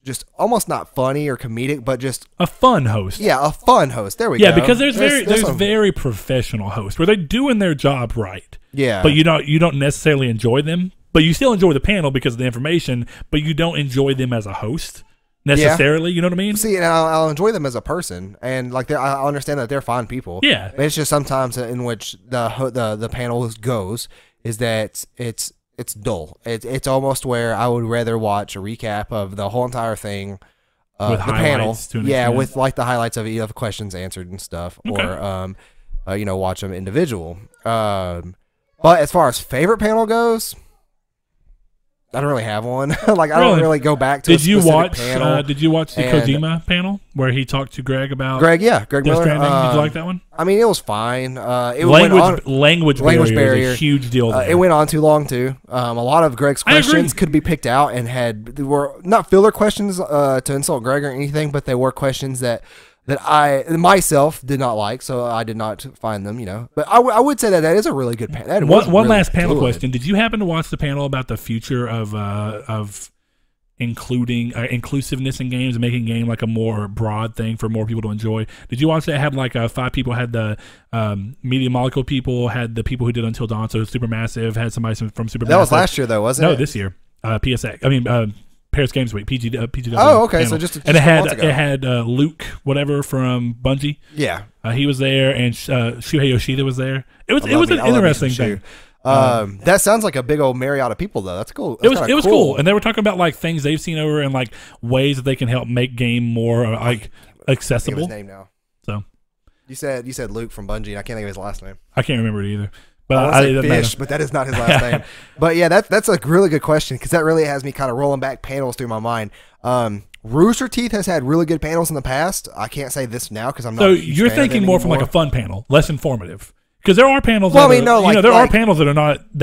just almost not funny or comedic, but just a fun host. Yeah, a fun host. There we go. Yeah, because there's very professional hosts where they're doing their job right. Yeah. But you don't necessarily enjoy them. But you still enjoy the panel because of the information, but you don't enjoy them as a host. Necessarily, you know what I mean? See, and I'll enjoy them as a person, and like I understand that they're fine people. Yeah, but it's just sometimes in which the panel goes is that it's dull. It's almost where I would rather watch a recap of the whole entire thing, with the panel, with like the highlights of the questions answered and stuff, or watch them individual. But as far as favorite panel goes, I don't really have one. Like I don't really go back to. Did you watch the Kojima panel where he talked to Greg about Greg Miller? Did you like that one? I mean, it was fine. Language barrier is a huge deal. It went on too long too. A lot of Greg's questions could be picked out and were not filler questions to insult Greg or anything, but they were questions that I myself did not like, so I did not find them, But I would say that is a really good panel. One last panel question. Did you happen to watch the panel about the future of including inclusiveness in games and making game like a more broad thing for more people to enjoy? Did you watch that? It had like 5 people, had the Media Molecule people, had the people who did Until Dawn, so Supermassive, had somebody from Supermassive. That was last year though, wasn't it? No, this year. PSX. I mean, Paris Games Week, PGW. Oh, okay. Panel. So just and it had Luke, whatever, from Bungie. Yeah, he was there, and Shuhei Yoshida was there. It was an interesting thing. That sounds like a big old myriad of people, though. That's cool. It was cool, and they were talking about like things they've seen over and like ways that they can help make game more accessible. His name now. So you said Luke from Bungie, and I can't think of his last name. I can't remember it either. But I say Fish, but that is not his last name. But yeah, that's a really good question because that really has me kind of rolling back panels through my mind. Rooster Teeth has had really good panels in the past. I can't say this now because I'm not. So you're thinking more from like a fun panel, less informative. Because there are panels. There are panels that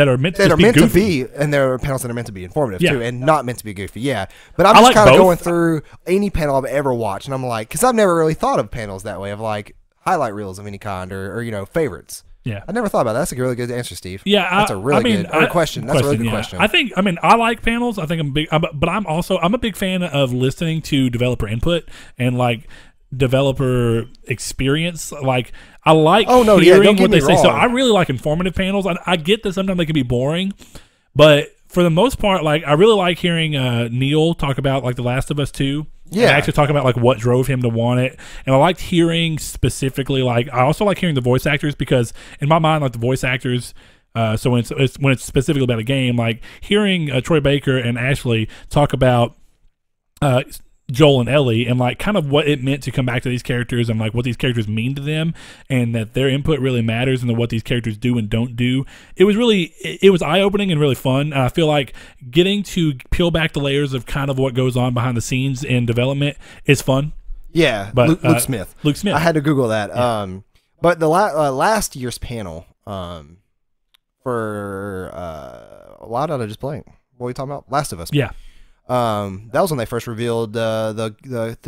are meant to be, and there are panels that are meant to be informative too, and not meant to be goofy. Yeah, but I'm just kind of going through any panel I've ever watched, and I'm like, because I've never really thought of panels that way of like highlight reels of any kind or favorites. Yeah, I never thought about that. That's a really good answer, Steve. Yeah, that's a really good question. That's a really good question. I like panels. I think I'm big, but I'm a big fan of listening to developer input and like developer experience. Like I like hearing what they say. So I really like informative panels. I get that sometimes they can be boring, but for the most part, like I really like hearing Neil talk about like The Last of Us 2. Yeah, and actually talking about like what drove him to want it, and I liked hearing specifically. Like I also like hearing the voice actors because in my mind, like the voice actors. So when it's specifically about a game, like hearing Troy Baker and Ashley talk about Joel and Ellie and like kind of what it meant to come back to these characters and like what these characters mean to them and that their input really matters and what these characters do and don't do. It was eye-opening and really fun. I feel like getting to peel back the layers of kind of what goes on behind the scenes in development is fun. Yeah, but Luke Smith. I had to Google that. Yeah. But the last year's panel for why did I just blank? What are we talking about? Last of Us. Yeah. That was when they first revealed the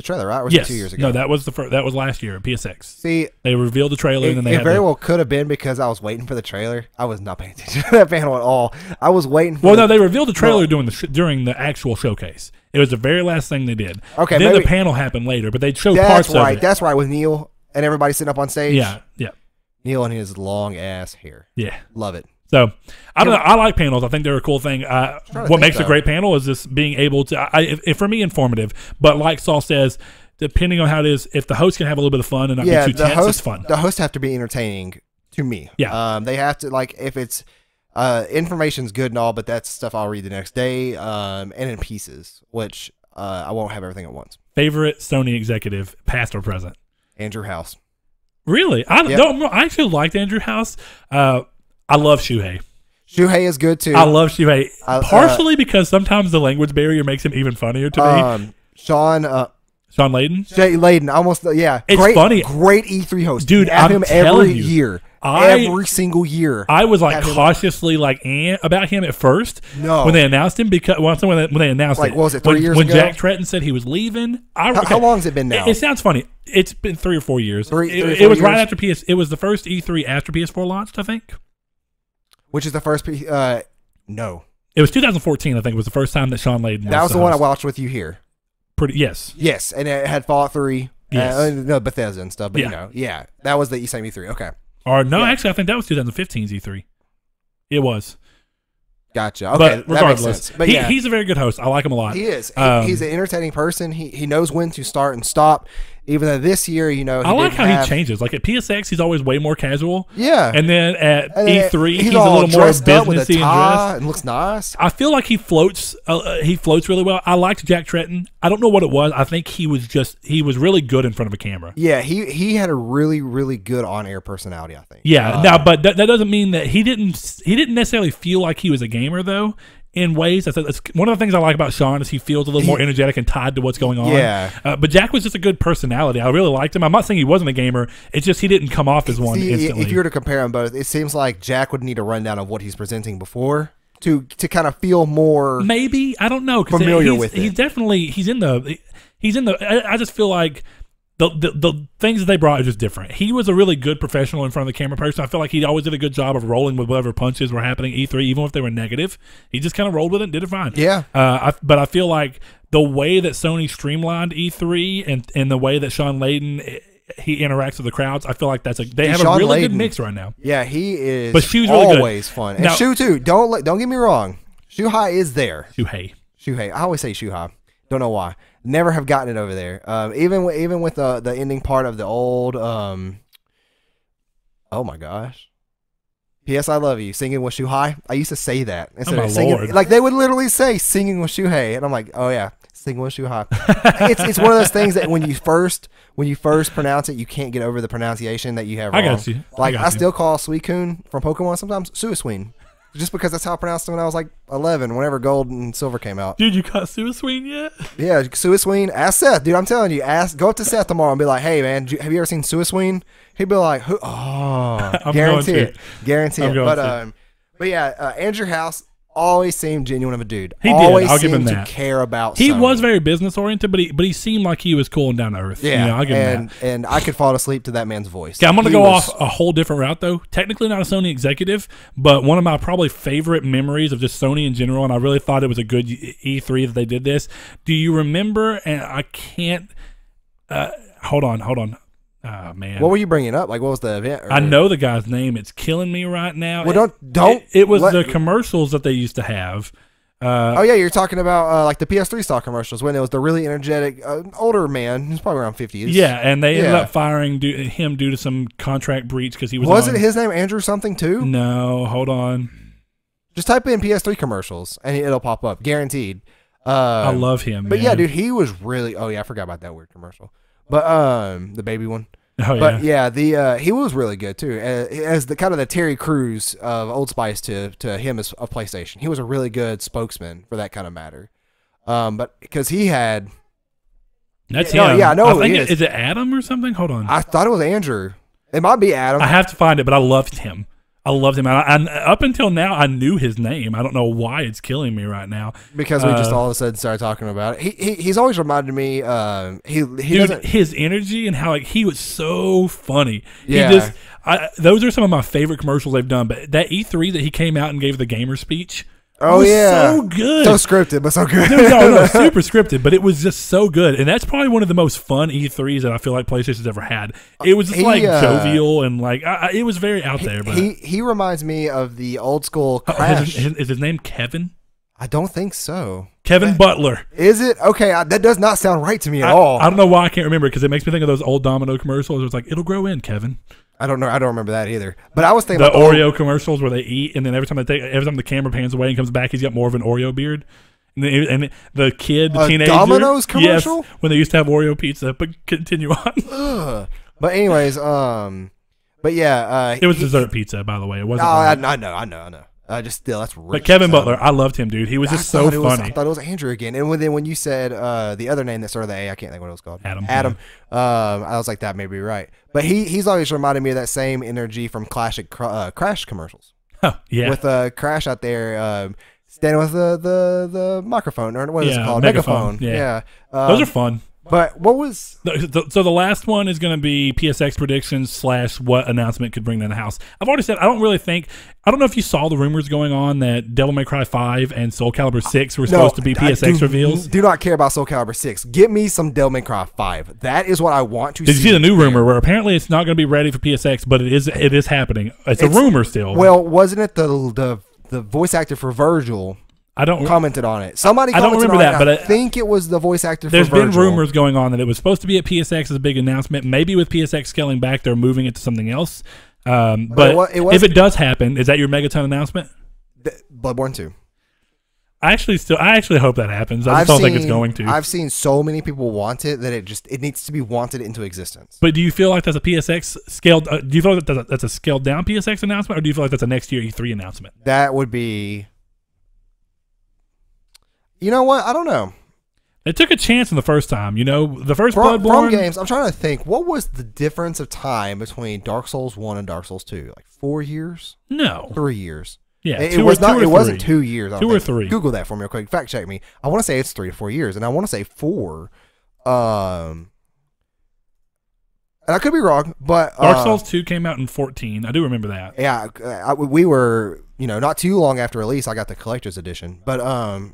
trailer, right? Or was it 2 years ago? No, that was that was last year at PSX. See, they revealed the trailer and then they very well could have been because I was waiting for the trailer. I was not paying attention to that panel at all. I was waiting for no, they revealed the trailer during the actual showcase. It was the very last thing they did. Okay, then the panel happened later, but they showed parts of it. That's right, with Neil and everybody sitting up on stage. Yeah. Neil and his long ass hair. Yeah. Love it. So I don't know. I like panels. I think they're a cool thing. What makes a great panel is just being able to, for me, informative. But like Saul says, depending on how it is, if the host can have a little bit of fun and not be too tense, it's fun. The hosts have to be entertaining to me. Yeah. They have to, like, if it's information's good and all, but that's stuff I'll read the next day, and in pieces, which I won't have everything at once. Favorite Sony executive, past or present? Andrew House. Really? I actually liked Andrew House. I love Shuhei. Shuhei is good too. I love Shuhei. Partially because sometimes the language barrier makes him even funnier to me. Sean Layden? Jay Layden, almost, yeah. It's funny. Great E3 host. Dude, have him every year. Every single year. I was like cautiously about him at first. No. When they announced him, because when they announced it. What was it, 3 years when ago? Jack Tretton said he was leaving. How long has it been now? It sounds funny. It's been 3 or 4 years. It was years? Right after It was the first E3 after PS4 launched, I think. Which is the first no. It was 2014, I think, was the first time that Sean Layden That was the one I watched with you here. Yes, and it had Fallout 3. Yes. No, Bethesda and stuff, but that was the same E3. Okay. Or no, actually, I think that was 2015's E3. It was. Gotcha. Okay, but regardless, but he's a very good host. I like him a lot. He is. He's an entertaining person. He knows when to start and stop. Even though this year, I like how he changes. Like at PSX, he's always way more casual. Yeah. And then at E3, he's a all little more dressed up with a businessy tie and and looks nice. I feel like he floats. He floats really well. I liked Jack Tretton. I don't know what it was. I think he was really good in front of a camera. Yeah, he had a really, really good on-air personality, I think. Yeah. Now, but that doesn't mean that he didn't necessarily feel like he was a gamer though. In ways, that's one of the things I like about Sean is he feels a little more energetic and tied to what's going on. Yeah. But Jack was just a good personality. I really liked him. I'm not saying he wasn't a gamer. It's just he didn't come off as one instantly. If you were to compare them both, it seems like Jack would need a rundown of what he's presenting before to kind of feel more. Maybe, I don't know. Familiar with it. He's definitely he's in the. I just feel like. The things that they brought are just different. He was a really good professional in front of the camera person. I feel like he always did a good job of rolling with whatever punches were happening E3, even if they were negative. He just kind of rolled with it and did it fine. Yeah. But I feel like the way that Sony streamlined E3 and the way that Sean Layden he interacts with the crowds, I feel like they have a really good mix right now. Yeah, he is. But Shu's really always good. Fun. And now, Shu too. Don't get me wrong. Shuhei is there. Shuhei. I always say Shuhei. Don't know why. Never have gotten it over there. Even with the ending part of the old. Oh my gosh. P.S. I love you. Singing with Shuhei. I used to say that instead of singing. Lord. Like they would literally say singing with Shuhei, and I'm like, oh yeah, singing with Shuhei. it's one of those things that when you first pronounce it, you can't get over the pronunciation that you have wrong. I got you. Like I still call Suicune from Pokemon sometimes Suicune. Just because that's how I pronounced it when I was like 11, whenever Gold and Silver came out. Dude, you caught Suicune yet? Yeah, Suicune. Ask Seth, dude. I'm telling you. Go up to Seth tomorrow and be like, "Hey, man, have you ever seen Suicune?" He'd be like, "Who?" Oh, guarantee it. But yeah, Andrew House always seemed genuine of a dude. He always did. I'll give him seemed that. To care about. He Sony. was very business oriented, but he seemed like he was cool and down to earth. Yeah, I'll give him that. And I could fall asleep to that man's voice. Okay, I'm going to go off a whole different route, though. Technically not a Sony executive, but one of my probably favorite memories of just Sony in general, and I really thought it was a good E3 that they did this. Do you remember, and I can't, hold on. Oh, man. What were you bringing up? Like, what was the event? I know the guy's name. It's killing me right now. Well, don't. It was the commercials that they used to have. Oh yeah, you're talking about like the PS3 stock commercials when it was the really energetic older man who's probably around 50s. Yeah, and they ended up firing him due to some contract breach because he was. Wasn't his name Andrew something too? No, hold on. Just type in PS3 commercials and it'll pop up, guaranteed. I love him. But man. yeah, dude, he was really. Oh yeah, I forgot about that weird commercial. But the baby one. Oh, but yeah, he was really good too, as the kind of the Terry Crews of Old Spice to him as a PlayStation. He was a really good spokesman for that kind of matter. But because he had, that's him. Yeah, I know. I think is it Adam or something? Hold on. I thought it was Andrew. It might be Adam. I have to find it, but I loved him. And up until now, I knew his name. I don't know why it's killing me right now. Because we just all of a sudden started talking about it. He's always reminded me. His energy and how like he was so funny. Yeah. Those are some of my favorite commercials they've done. But that E3 that he came out and gave the gamer speech Oh, was yeah. so good. So scripted, but so good. Dude, no, super scripted, but it was just so good. And that's probably one of the most fun E3s that I feel like PlayStation's ever had. It was just jovial and like, it was very out there. But he reminds me of the old school Crash. Is his name Kevin? I don't think so. Kevin Butler. Is it? Okay, that does not sound right to me at all. I don't know why I can't remember because it makes me think of those old Domino commercials. It was like, it'll grow in, Kevin. I don't know. I don't remember that either. But I was thinking the about Oreo commercials where they eat, and then every time the camera pans away and comes back, he's got more of an Oreo beard. And the kid, the teenager, Domino's commercial, yes, when they used to have Oreo pizza. But continue on. But anyways, but yeah, it was dessert pizza, by the way. It wasn't. I know. Just still, that's rich. But Kevin Butler, I loved him, dude. He was just so funny. I thought it was Andrew again. And then when you said the other name that started with the A, I can't think what it was called. Adam. I was like, that may be right. But he's always reminded me of that same energy from classic Crash commercials. Oh, yeah. With Crash out there standing with the microphone, or what is it called? Megaphone. Yeah. Those are fun. But what was... So the last one is going to be PSX predictions / what announcement could bring to the house. I've already said, I don't know if you saw the rumors going on that Devil May Cry 5 and Soul Calibur 6 were supposed to be PSX reveals. Do not care about Soul Calibur 6. Give me some Devil May Cry 5. That is what I want to see. Did you see the new rumor where apparently it's not going to be ready for PSX, but it is happening? It's a rumor still. Well, wasn't it the voice actor for Virgil... I don't commented on it. Somebody I don't remember that, but I think it was the voice actor for There's Virgil. been rumors going on that it was supposed to be at PSX as a big announcement. Maybe with PSX scaling back, they're moving it to something else. But if it does happen, is that your Megaton announcement? Bloodborne 2. I actually hope that happens. I just don't think it's going to. I've seen so many people want it that it needs to be wanted into existence. But do you feel like that's a PSX scaled? Do you feel like that's a scaled down PSX announcement, or do you feel like that's a next year E3 announcement? That would be. You know what? I don't know. They took a chance in the first time. You know, the first Bloodborne Bloodborne games. I'm trying to think. What was the difference of time between Dark Souls 1 and Dark Souls 2? Like 4 years? No, 3 years. Yeah, it wasn't 2 years. 2 or 3. Google that for me real quick. Fact check me. I want to say it's 3 to 4 years, and I want to say 4. And I could be wrong, but Dark Souls 2 came out in 2014. I do remember that. Yeah, we were, not too long after release. I got the collector's edition, but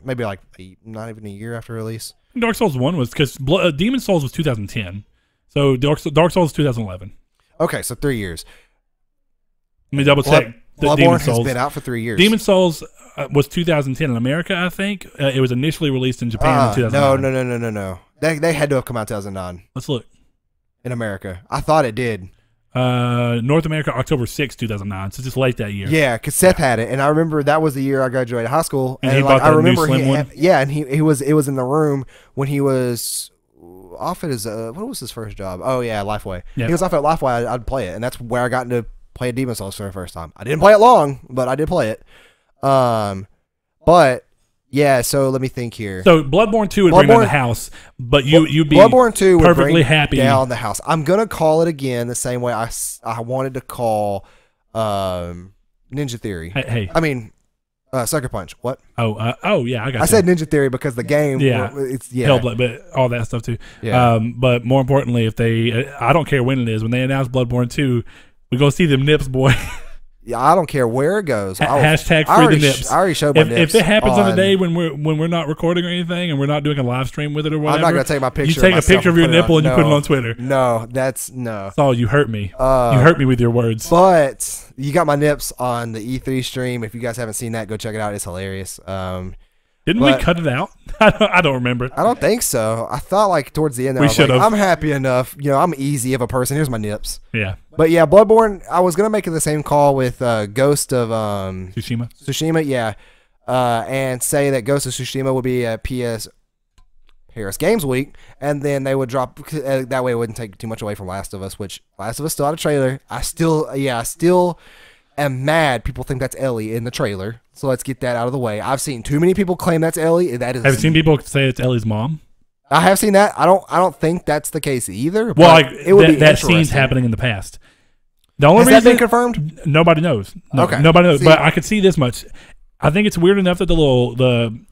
maybe like not even a year after release. Dark Souls 1 was because Demon Souls was 2010, so Dark Souls 2011. Okay, so 3 years. Let me double check. Bloodborne has been out for 3 years. Demon Souls was 2010 in America, I think. It was initially released in Japan in 2009. No. They had to have come out in 2009. Let's look. In America. I thought it did. North America, October 6, 2009. So just late that year. Yeah, because Seth had it. And I remember that was the year I graduated high school. And he bought the new slim one? Yeah, and it was in the room when he was off at his, what was his first job? Oh, yeah, Lifeway. Yep. He was off at Lifeway. I'd play it. And that's where I got into play Demon Souls for the first time. I didn't play it long, but I did play it. But... yeah, so let me think here. So Bloodborne 2 would bring down the house, but you'd be Bloodborne 2 would perfectly bring happy down the house. I'm gonna call it again the same way I wanted to call Ninja Theory. Hey. I mean Sucker Punch. What? Oh yeah, I got. I said Ninja Theory because the game. Yeah, it's Hellblade, but all that stuff too. Yeah. But more importantly, if they, I don't care when it is, when they announce Bloodborne 2, we're gonna see them nips, boy. Yeah, I don't care where it goes. Hashtag free the nips. I already showed my nips. If it happens on the day when we're not recording or anything, and we're not doing a live stream with it or whatever, I'm not gonna take my picture. You take a picture of your nipple and you put it on Twitter. No, that's no. Saul, you hurt me. You hurt me with your words. But you got my nips on the E3 stream. If you guys haven't seen that, go check it out. It's hilarious. Didn't we cut it out? I don't remember. I don't think so. I thought like towards the end there, I was like, I'm happy enough. I'm easy of a person. Here's my nips. Yeah. But yeah, Bloodborne, I was going to make it the same call with Ghost of Tsushima, yeah. And say that Ghost of Tsushima would be a Paris Games Week, and then they would drop, that way it wouldn't take too much away from Last of Us, which Last of Us still had a trailer. I still am mad people think that's Ellie in the trailer. So let's get that out of the way. I've seen too many people claim that's Ellie. Have you seen people say it's Ellie's mom? I have seen that. I don't think that's the case either. Well, like it would be that scene's happening in the past. The only reason that been confirmed? Nobody knows. No, okay, nobody knows. But I could see this much. I think it's weird enough that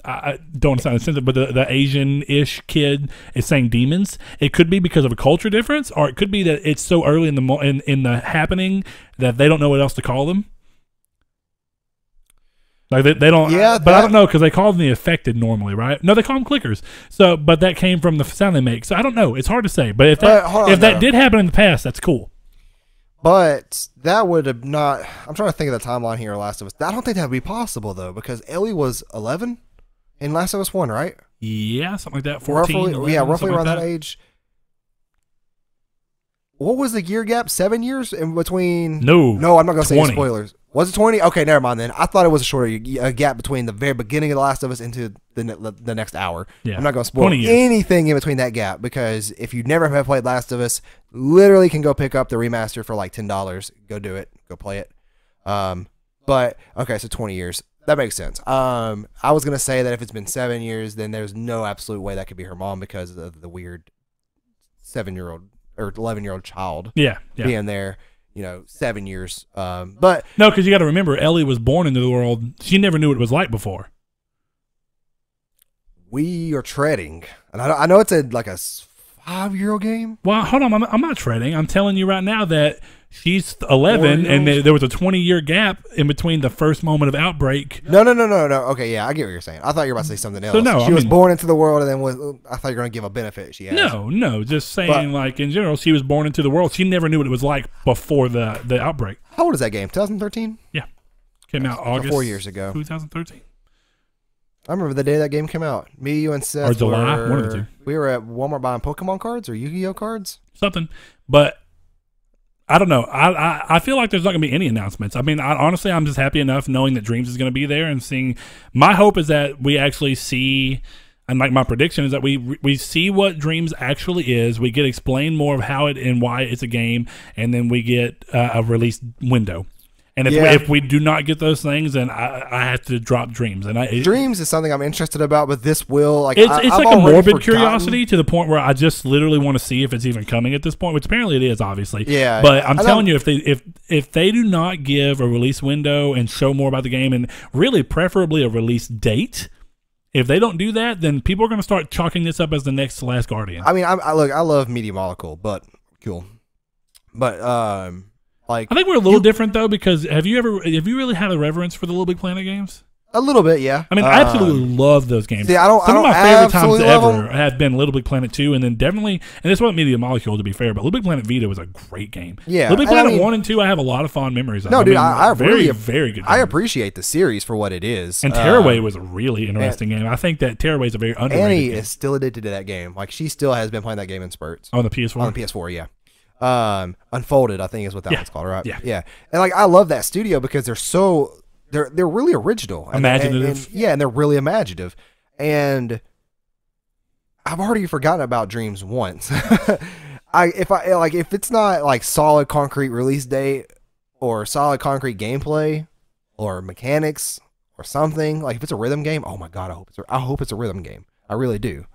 I don't sound sensitive, but the Asian-ish kid is saying demons. It could be because of a culture difference, or it could be that it's so early in the happening that they don't know what else to call them. Like they don't. Yeah, but I don't know because they call them the affected normally, right? No, they call them clickers. So, but that came from the sound they make. So I don't know. It's hard to say. But if that did happen in the past, that's cool. But that would have not. I'm trying to think of the timeline here. Last of Us. I don't think that would be possible though, because Ellie was 11 in Last of Us 1, right? Yeah, something like that. 14. Roughly, 11, yeah, roughly around like that age. What was the year gap? 7 years in between? No, I'm not going to say 20. spoilers. Was it 20? Okay, never mind then. I thought it was a shorter gap between the very beginning of The Last of Us into the next hour. Yeah. I'm not going to spoil anything in between that gap, because if you never have played Last of Us, literally can go pick up the remaster for like $10. Go do it. Go play it. But okay, so 20 years. That makes sense. I was going to say that if it's been 7 years, then there's no absolute way that could be her mom because of the weird 7-year-old or 11-year-old child being there, 7 years. But no, because you got to remember, Ellie was born into the world. She never knew what it was like before. We are treading, and I know it's a 5-year-old game. Well, hold on, I'm not treading. I'm telling you right now that she's 11, and there was a 20-year gap in between the first moment of outbreak. No. Okay, yeah, I get what you're saying. I thought you were about to say something else. So no, she was born into the world, and then I thought you were going to give a benefit. She has. No, just saying, like in general, she was born into the world. She never knew what it was like before the outbreak. How old is that game? 2013? Yeah, came out August 4 years ago. 2013. I remember the day that game came out. Me, you, and Seth. Or July, one of the two. We were at Walmart buying Pokemon cards or Yu-Gi-Oh cards. Something, but I don't know. I feel like there's not going to be any announcements. I mean, honestly, I'm just happy enough knowing that Dreams is going to be there and seeing. My hope is that we actually see, and like my prediction is that we see what Dreams actually is. We get explained more of how it and why it's a game, and then we get a release window. And if we do not get those things, then I have to drop Dreams. And Dreams is something I'm interested about, but this will it's like a morbid curiosity to the point where I just literally want to see if it's even coming at this point, which apparently it is, obviously. Yeah. But I'm telling you, if they do not give a release window and show more about the game, and really preferably a release date, if they don't do that, then people are going to start chalking this up as the next Last Guardian. I mean, I love Media Molecule, but cool. But I think we're a little different though, because have you really had a reverence for the Little Big Planet games? A little bit, yeah. I mean, I absolutely love those games. See, Some of my favorite times ever have been Little Big Planet 2, and then definitely, and this wasn't Media Molecule to be fair, but Little Big Planet Vita was a great game. Yeah, Little Big Planet 1 and 2, I have a lot of fond memories of. No, dude, I very, really, very good. I appreciate the series for what it is. And Tearaway was a really interesting game. I think that Tearaway is a very underrated Annie game. is still addicted to that game. Like, she still has been playing that game in spurts. On the PS4? On the PS4, yeah. Unfolded, I think is what that one's called, right? Yeah. And like, I love that studio because they're really original, imaginative. And they're really imaginative. And I've already forgotten about Dreams once. If it's not like solid concrete release date or solid concrete gameplay or mechanics or something, like if it's a rhythm game, oh my god, I hope it's a rhythm game. I really do.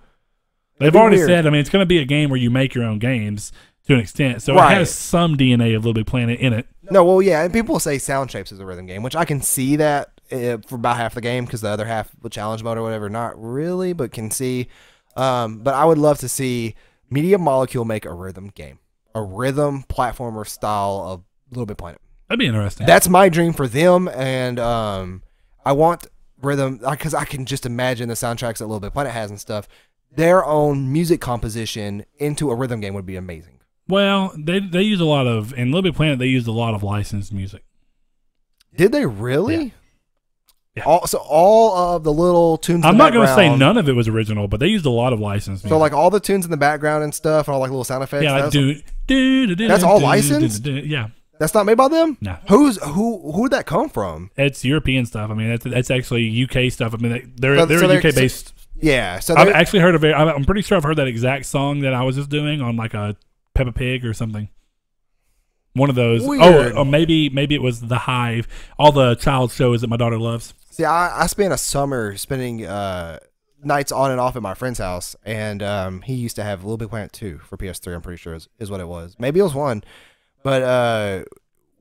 They've already said, I mean, it's going to be a game where you make your own games to an extent, so it has some DNA of Little Big Planet in it. No, well, yeah, and people say Sound Shapes is a rhythm game, which I can see that for about half the game, because the other half with challenge mode or whatever, not really, but can see. But I would love to see Media Molecule make a rhythm game, a rhythm platformer style of Little Big Planet. That'd be interesting. That's my dream for them, and I want rhythm, because I can just imagine the soundtracks that Little Big Planet has and stuff. Their own music composition into a rhythm game would be amazing. Well, they use a lot of, in Little Big Planet, they used a lot of licensed music. Did they really? Yeah. All of the little tunes. I'm not going to say none of it was original, but they used a lot of licensed music. So like all the tunes in the background and stuff, and all like little sound effects. Yeah, like that's all licensed. Yeah, that's not made by them. No. Who'd that come from? It's European stuff. I mean, that's actually UK stuff. I mean, they're UK based. Yeah, so I've actually heard I'm pretty sure I've heard that exact song that I was just doing on like a Peppa Pig or something. One of those. Weird. Or maybe it was The Hive. All the child shows that my daughter loves. See, I spent a summer spending nights on and off at my friend's house, and he used to have Little Big Planet 2 for PS3. I'm pretty sure is what it was. Maybe it was 1, but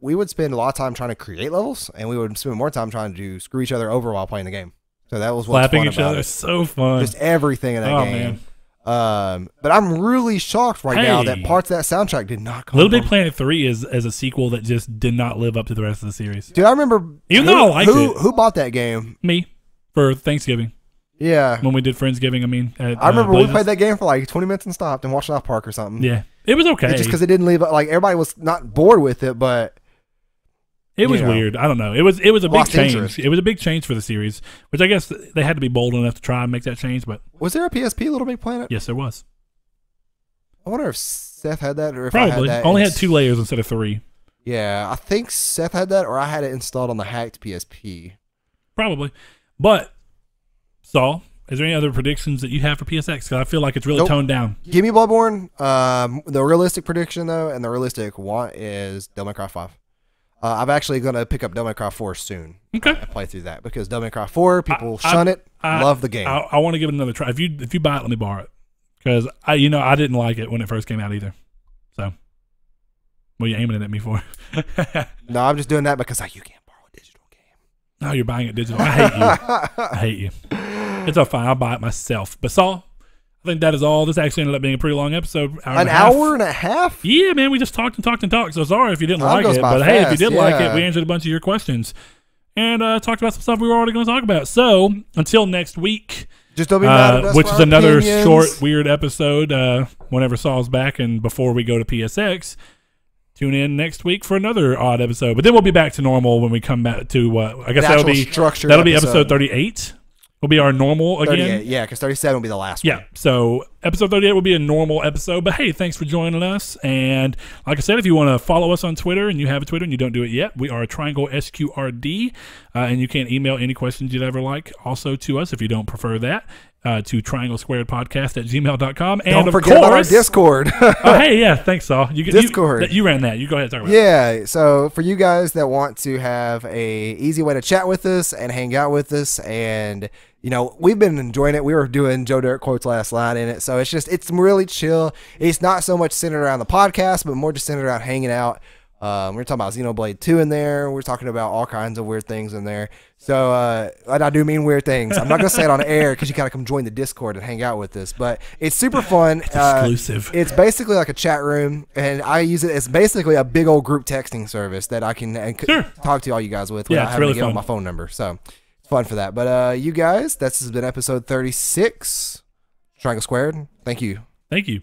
we would spend a lot of time trying to create levels, and we would spend more time trying to screw each other over while playing the game. So that was what's slapping fun each about other. it. So fun. Just everything in that game. Man. But I'm really shocked right now that parts of that soundtrack did not come. Little Big Planet 3 is a sequel that just did not live up to the rest of the series. Dude, I remember. Even though I liked it. Who bought that game? Me, for Thanksgiving. Yeah. When we did Friendsgiving, I mean. I remember we played that game for like 20 minutes and stopped and watched South Park or something. Yeah. It was okay. It's just because it didn't leave, like, everybody was not bored with it, but. It was weird. I don't know. It was a big change. Interest. It was a big change for the series, which I guess they had to be bold enough to try and make that change. But was there a PSP Little Big Planet? Yes, there was. I wonder if Seth had that or if Probably. I had that. Only had 2 layers instead of 3. Yeah, I think Seth had that, or I had it installed on the hacked PSP. Probably. But, Saul, is there any other predictions that you have for PSX? Because I feel like it's really toned down. Give me Bloodborne. The realistic prediction, though, and the realistic want is Devil May Cry 5. I'm actually going to pick up Devil May Cry 4 soon. Okay. And play through that because Devil May Cry 4, people shun it, love the game. I want to give it another try. If you buy it, let me borrow it. Because I didn't like it when it first came out either. So, what are you aiming it at me for? No, I'm just doing that because you can't borrow a digital game. No, you're buying it digital. I hate you. I hate you. It's all fine. I'll buy it myself. But Saul, I think that is all. This actually ended up being a pretty long episode. An hour and a half? Yeah, man. We just talked and talked and talked. So sorry if you didn't like it. But hey, if you did like it, we answered a bunch of your questions. And talked about some stuff we were already going to talk about. So until next week. Just don't be mad at us which for is our another opinions. short, weird episode whenever Saul's back and before we go to PSX. Tune in next week for another odd episode. But then we'll be back to normal when we come back to, I guess that'll be episode 38. Will be our normal again. Yeah, because 37 will be the last one. Yeah, so episode 38 will be a normal episode. But hey, thanks for joining us. And like I said, if you want to follow us on Twitter and you have a Twitter and you don't do it yet, we are Triangle SQRD. And you can email any questions you'd ever like also to us if you don't prefer that. To trianglesquaredpodcast@gmail.com. And don't forget about our Discord. Oh, hey, yeah, thanks, Saul. Discord. You ran that. You go ahead and talk about it. Yeah, so for you guys that want to have a easy way to chat with us and hang out with us, and we've been enjoying it. We were doing Joe Dirt quotes last night in it, so it's really chill. It's not so much centered around the podcast, but more just centered around hanging out. We're talking about Xenoblade 2 in there. We're talking about all kinds of weird things in there. So, and I do mean weird things. I'm not going to say it on air because you got to come join the Discord and hang out with us. But it's super fun. It's exclusive. It's basically like a chat room, and I use it as basically a big old group texting service that I can talk to all you guys with without having to get on my phone number. So, it's fun for that. But you guys, this has been episode 36. Triangle Squared. Thank you. Thank you.